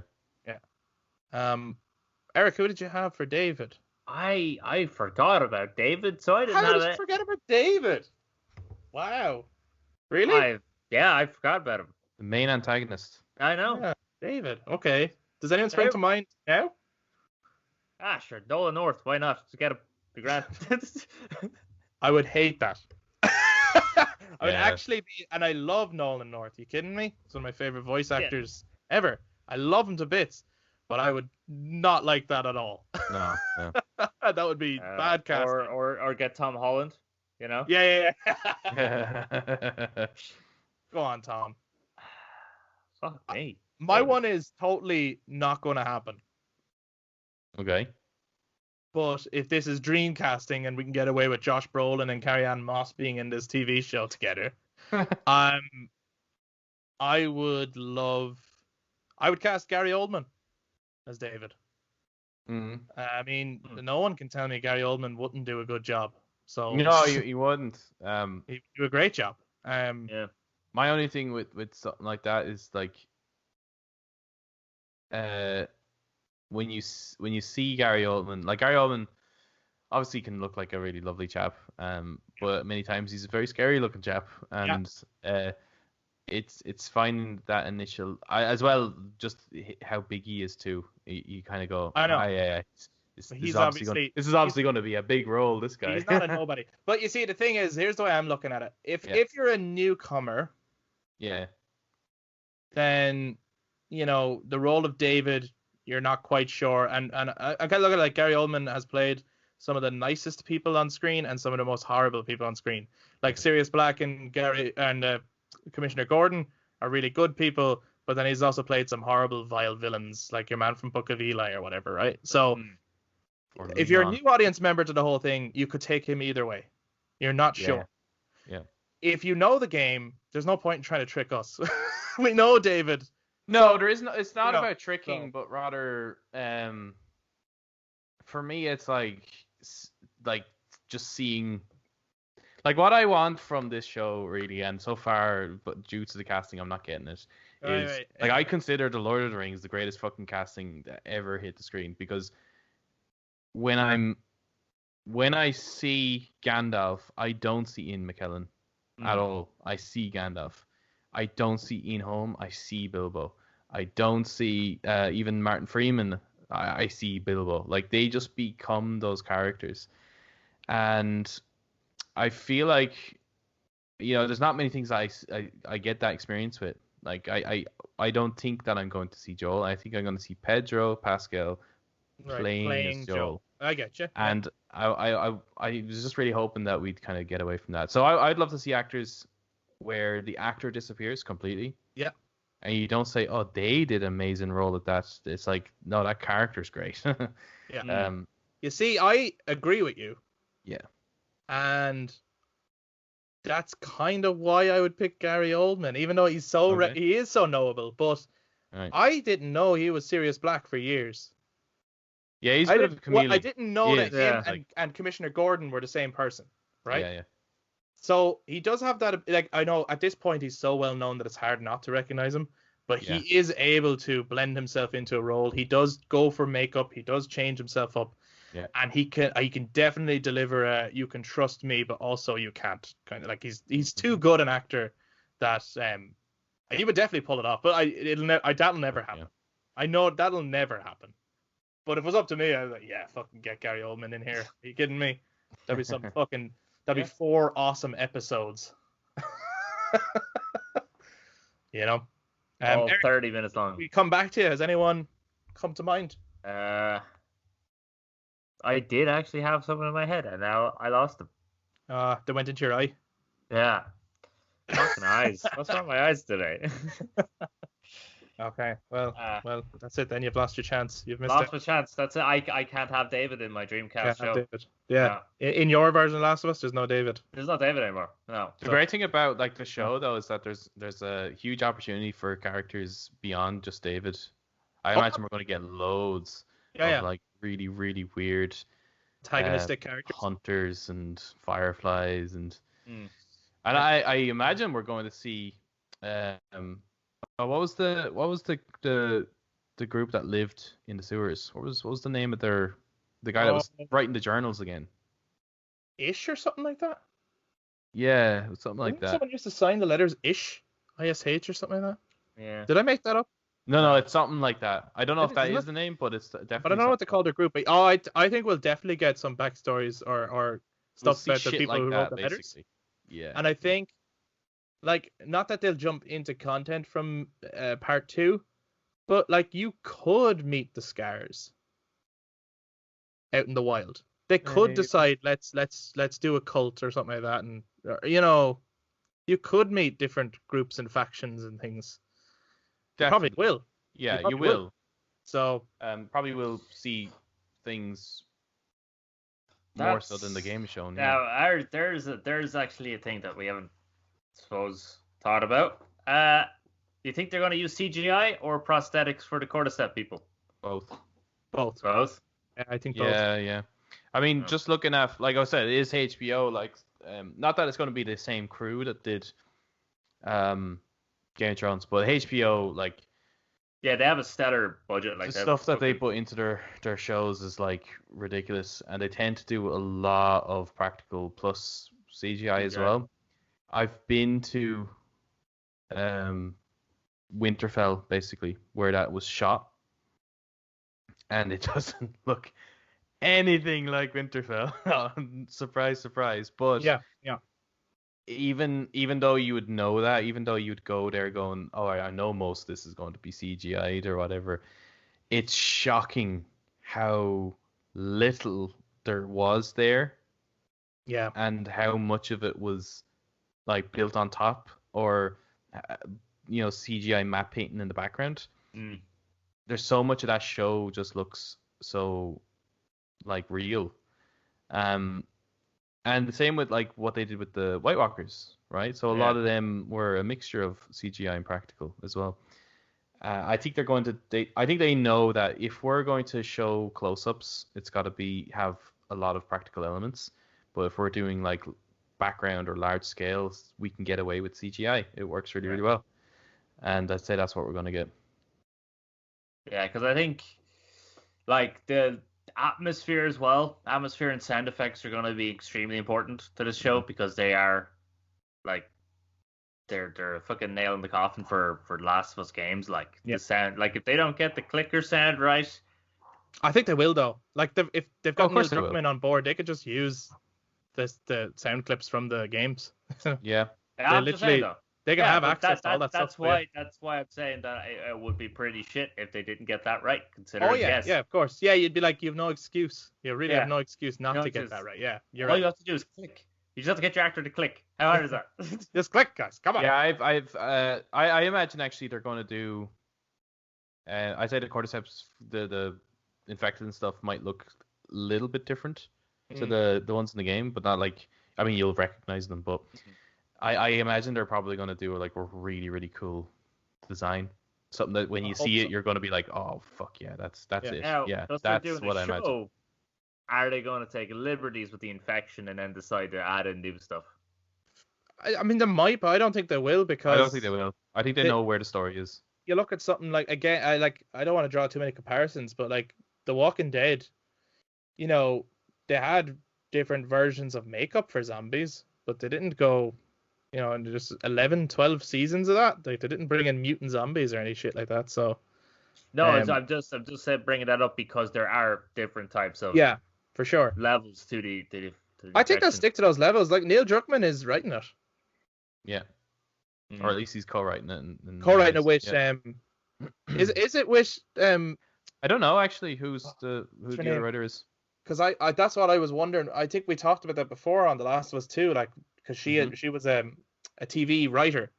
Speaker 1: Eric, who did you have for David?
Speaker 3: I forgot about David, so I didn't
Speaker 1: How
Speaker 3: have
Speaker 1: did you
Speaker 3: it.
Speaker 1: forget about David? Wow. Really?
Speaker 3: I forgot about him.
Speaker 2: The main antagonist.
Speaker 3: I know.
Speaker 1: Yeah, David. Okay. Does anyone spring to mind now?
Speaker 3: Ah, sure. Nolan North. Why not? Just get him. Be grand.
Speaker 1: I would hate that. I would
Speaker 2: Yeah.
Speaker 1: actually be, and I love Nolan North. You kidding me? He's one of my favorite voice actors ever. I love him to bits, but I would not like that at all.
Speaker 2: No.
Speaker 1: That would be bad casting.
Speaker 3: or get Tom Holland. You know.
Speaker 1: Yeah.
Speaker 2: Yeah.
Speaker 1: Go on, Tom.
Speaker 3: Fuck me.
Speaker 1: My one is totally not going to happen.
Speaker 2: Okay.
Speaker 1: But if this is dream casting and we can get away with Josh Brolin and Carrie-Anne Moss being in this TV show together, I would cast Gary Oldman as David.
Speaker 2: Mm.
Speaker 1: I mean, no one can tell me Gary Oldman wouldn't do a good job. So
Speaker 2: No, you wouldn't.
Speaker 1: he'd do a great job.
Speaker 3: Yeah.
Speaker 2: My only thing with something like that is like, when you see Gary Oldman, like Gary Oldman, obviously can look like a really lovely chap, but many times he's a very scary looking chap, and it's finding that initial, as well, just how big he is too. You kind of go,
Speaker 1: I know.
Speaker 2: yeah,
Speaker 1: But he's obviously
Speaker 2: this is obviously going to be a big role. This guy.
Speaker 1: He's not a nobody. But you see, the thing is, here's the way I'm looking at it. If you're a newcomer,
Speaker 2: yeah,
Speaker 1: then the role of David, you're not quite sure. And I kind of look at it like Gary Oldman has played some of the nicest people on screen and some of the most horrible people on screen. Like Sirius Black and Commissioner Gordon are really good people, but then he's also played some horrible, vile villains, like your man from Book of Eli or whatever, right? So if you're a new audience member to the whole thing, you could take him either way. You're not sure.
Speaker 2: Yeah.
Speaker 1: If you know the game, there's no point in trying to trick us. We know David.
Speaker 2: No, there is no. It's not about tricking, but rather, for me, it's like just seeing, like what I want from this show really, and so far, but due to the casting, I'm not getting it. Like I consider the Lord of the Rings the greatest fucking casting that ever hit the screen, because when I see Gandalf, I don't see Ian McKellen at all. I see Gandalf. I don't see Ian Holm. I see Bilbo. I don't see even Martin Freeman. I see Bilbo. Like they just become those characters, and I feel like there's not many things I get that experience with. Like I don't think that I'm going to see Joel. I think I'm going to see Pedro Pascal playing as Joel.
Speaker 1: I get you.
Speaker 2: And I was just really hoping that we'd kind of get away from that. So I'd love to see actors where the actor disappears completely.
Speaker 1: Yeah.
Speaker 2: And you don't say, oh, they did an amazing role at that. It's like, no, that character's great.
Speaker 1: Yeah. You see, I agree with you.
Speaker 2: Yeah.
Speaker 1: And that's kind of why I would pick Gary Oldman, even though he's he is so knowable. But I didn't know he was Sirius Black for years.
Speaker 2: Yeah, he's a bit of a chameleon.
Speaker 1: I didn't know that him and Commissioner Gordon were the same person, right?
Speaker 2: Yeah.
Speaker 1: So he does have that. Like I know at this point he's so well known that it's hard not to recognize him. But he is able to blend himself into a role. He does go for makeup. He does change himself up.
Speaker 2: Yeah.
Speaker 1: And he can definitely deliver a you can trust me, but also you can't kind of like he's too good an actor that he would definitely pull it off. But that'll never happen. Yeah. I know that'll never happen. But if it was up to me, I was like, yeah, fucking get Gary Oldman in here. Are you kidding me? That'd be some fucking. That'd be 4 awesome episodes.
Speaker 3: All Eric, 30 minutes long.
Speaker 1: We come back to you. Has anyone come to mind?
Speaker 3: I did actually have someone in my head, and now I lost them.
Speaker 1: They went into your eye?
Speaker 3: Yeah. Fucking eyes. What's wrong with my eyes today?
Speaker 1: Okay. Well, that's it then. You've lost your chance. You've missed
Speaker 3: lost my chance. That's it. I can't have David in my Dreamcast show.
Speaker 1: David. Yeah. In your version of Last of Us, there's no David.
Speaker 3: There's no David anymore. No.
Speaker 2: The great thing about like the show though is that there's a huge opportunity for characters beyond just David. I imagine we're going to get loads of like really, really weird
Speaker 1: antagonistic characters,
Speaker 2: hunters and fireflies and I imagine we're going to see what was the group that lived in the sewers? What was the name of the guy that was writing the journals again?
Speaker 1: Ish or something like that?
Speaker 2: Yeah, something like that.
Speaker 1: Someone used to sign the letters Ish, ISH or something like that.
Speaker 3: Yeah.
Speaker 1: Did I make that up?
Speaker 2: No, it's something like that. I don't know if that is the name, but it's definitely.
Speaker 1: But I don't know what to call their group. But, I think we'll definitely get some backstories or stuff about the people who wrote the letters.
Speaker 2: Yeah.
Speaker 1: And I think, like, not that they'll jump into content from part 2, but like you could meet the Scars out in the wild. They could decide let's do a cult or something like that, and you could meet different groups and factions and things.
Speaker 2: Definitely.
Speaker 1: You probably will.
Speaker 2: Yeah, you will.
Speaker 1: So
Speaker 2: probably will see things more so than the game is showing.
Speaker 3: Now, there's actually a thing that we haven't, I suppose, thought about. Do you think they're going to use CGI or prosthetics for the cordyceps people?
Speaker 2: Both.
Speaker 1: Yeah, I think both.
Speaker 2: Yeah. I mean, just looking at, like I said, it is HBO. Like, not that it's going to be the same crew that did Game of Thrones, but HBO, like,
Speaker 3: yeah, they have a stellar budget. Like
Speaker 2: the stuff that they put into their shows is like ridiculous, and they tend to do a lot of practical plus CGI as well. I've been to Winterfell, basically, where that was shot, and it doesn't look anything like Winterfell. Surprise, surprise. But
Speaker 1: Yeah.
Speaker 2: even though you would know that, even though you'd go there going, oh, I know most of this is going to be CGI'd or whatever, it's shocking how little there was there
Speaker 1: Yeah.
Speaker 2: and how much of it was like built on top or CGI map painting in the background. There's so much of that show just looks so like real. And the same with like what they did with the White Walkers, right? So a lot of them were a mixture of CGI and practical as well. I think I think they know that if we're going to show close-ups, it's got to have a lot of practical elements. But if we're doing like background or large scales, we can get away with CGI. It works really, really well. And I'd say that's what we're going to get.
Speaker 3: Yeah, because I think like the atmosphere as well, atmosphere and sound effects are going to be extremely important to this show because they are like they're a fucking nail in the coffin for Last of Us games. Like the sound, like if they don't get the clicker sound right,
Speaker 1: I think they will though. Like if they've got Neil Druckmann on board, they could just use the sound clips from the games.
Speaker 2: Yeah,
Speaker 1: they literally they can have access to all that
Speaker 3: stuff. That's why I'm saying that it would be pretty shit if they didn't get that right. Considering,
Speaker 1: yeah, of course, yeah, you'd be like, you have no excuse. You really have no excuse not to get that right. Yeah, you're right.
Speaker 3: All you have to do is click. You just have to get your actor to click. How hard is that?
Speaker 1: Just click, guys. Come on.
Speaker 2: Yeah, I imagine actually they're going to do. I say the cordyceps, the infected and stuff might look a little bit different to the ones in the game, but not like. I mean, you'll recognize them, but I imagine they're probably going to do like a really, really cool design. Something that when you see it, you're going to be like, oh fuck yeah, that's it.
Speaker 3: Now,
Speaker 2: that's what I imagine.
Speaker 3: Are they going to take liberties with the infection and then decide to add in new stuff?
Speaker 1: I mean, they might, but I don't think they will because
Speaker 2: I don't think they will. I think they know where the story is.
Speaker 1: You look at something like, again, I don't want to draw too many comparisons, but like The Walking Dead, they had different versions of makeup for zombies, but they didn't go, and just 11, 12 seasons of that. Like they didn't bring in mutant zombies or any shit like that. So
Speaker 3: no, I'm just said bringing that up because there are different types of
Speaker 1: for sure
Speaker 3: levels to the
Speaker 1: I think they'll stick to those levels. Like Neil Druckmann is writing it.
Speaker 2: Yeah. Or at least he's co-writing it.
Speaker 1: Co-writing it with is it with
Speaker 2: I don't know actually who the other writer is.
Speaker 1: Because I that's what I was wondering. I think we talked about that before on The Last of Us 2, like because she was a TV writer,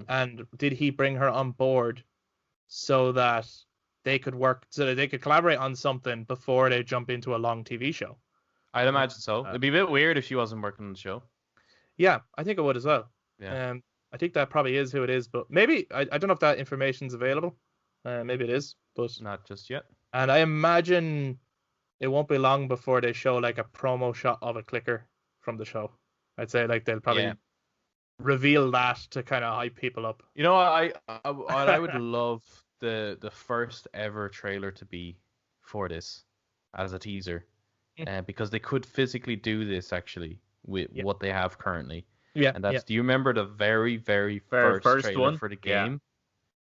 Speaker 1: and did he bring her on board so that they could collaborate on something before they jump into a long TV show?
Speaker 2: I'd imagine so. It'd be a bit weird if she wasn't working on the show.
Speaker 1: Yeah, I think it would as well.
Speaker 2: Yeah.
Speaker 1: I think that probably is who it is, but maybe I don't know if that information's available. Maybe it is, but
Speaker 2: not just yet.
Speaker 1: And I imagine it won't be long before they show like a promo shot of a clicker from the show. I'd say like they'll probably reveal that to kind of hype people up.
Speaker 2: I would love the first ever trailer to be for this as a teaser, because they could physically do this actually with what they have currently.
Speaker 1: Yeah,
Speaker 2: and that's. Do you remember the very first trailer
Speaker 3: one
Speaker 2: for the game,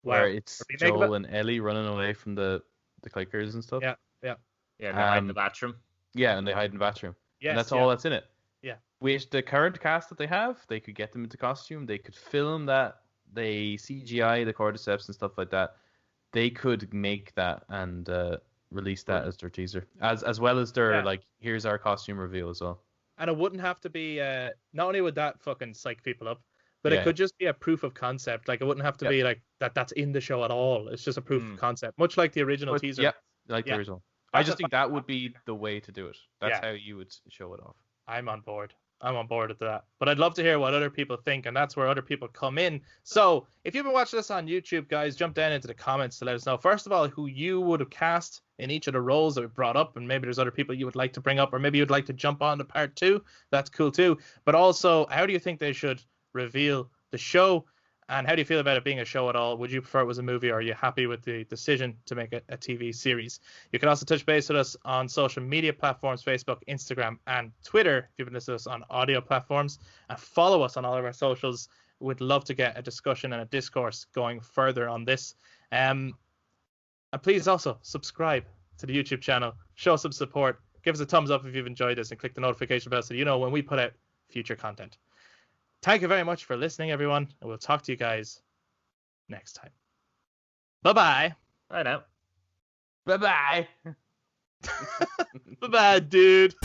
Speaker 2: where it's Joel and Ellie running away from the clickers and stuff?
Speaker 1: Yeah.
Speaker 3: Yeah, they hide in the bathroom.
Speaker 2: Yeah, and they hide in the bathroom.
Speaker 1: Yes,
Speaker 2: and that's all that's in it.
Speaker 1: Yeah.
Speaker 2: With the current cast that they have, they could get them into costume. They could film that. They CGI the cordyceps and stuff like that. They could make that and release that as their teaser, as well as their like, here's our costume reveal as well.
Speaker 1: And it wouldn't have to be. Not only would that fucking psych people up, but it could just be a proof of concept. Like it wouldn't have to be like that's in the show at all. It's just a proof of concept, much like the original teaser.
Speaker 2: Yeah, like the original. I just think that would be the way to do it. That's how you would show it off.
Speaker 1: I'm on board with that. But I'd love to hear what other people think, and that's where other people come in. So if you've been watching this on YouTube, guys, jump down into the comments to let us know, first of all, who you would have cast in each of the roles that we brought up, and maybe there's other people you would like to bring up, or maybe you'd like to jump on to part 2. That's cool too. But also, how do you think they should reveal the show? And how do you feel about it being a show at all? Would you prefer it was a movie, or are you happy with the decision to make it a TV series? You can also touch base with us on social media platforms, Facebook, Instagram, and Twitter, if you've been listening to us on audio platforms. And follow us on all of our socials. We'd love to get a discussion and a discourse going further on this. And please also subscribe to the YouTube channel. Show some support. Give us a thumbs up if you've enjoyed this, and click the notification bell so you know when we put out future content. Thank you very much for listening, everyone, and we'll talk to you guys next time. Bye-bye.
Speaker 3: Bye now.
Speaker 2: Bye-bye.
Speaker 1: Bye-bye, dude.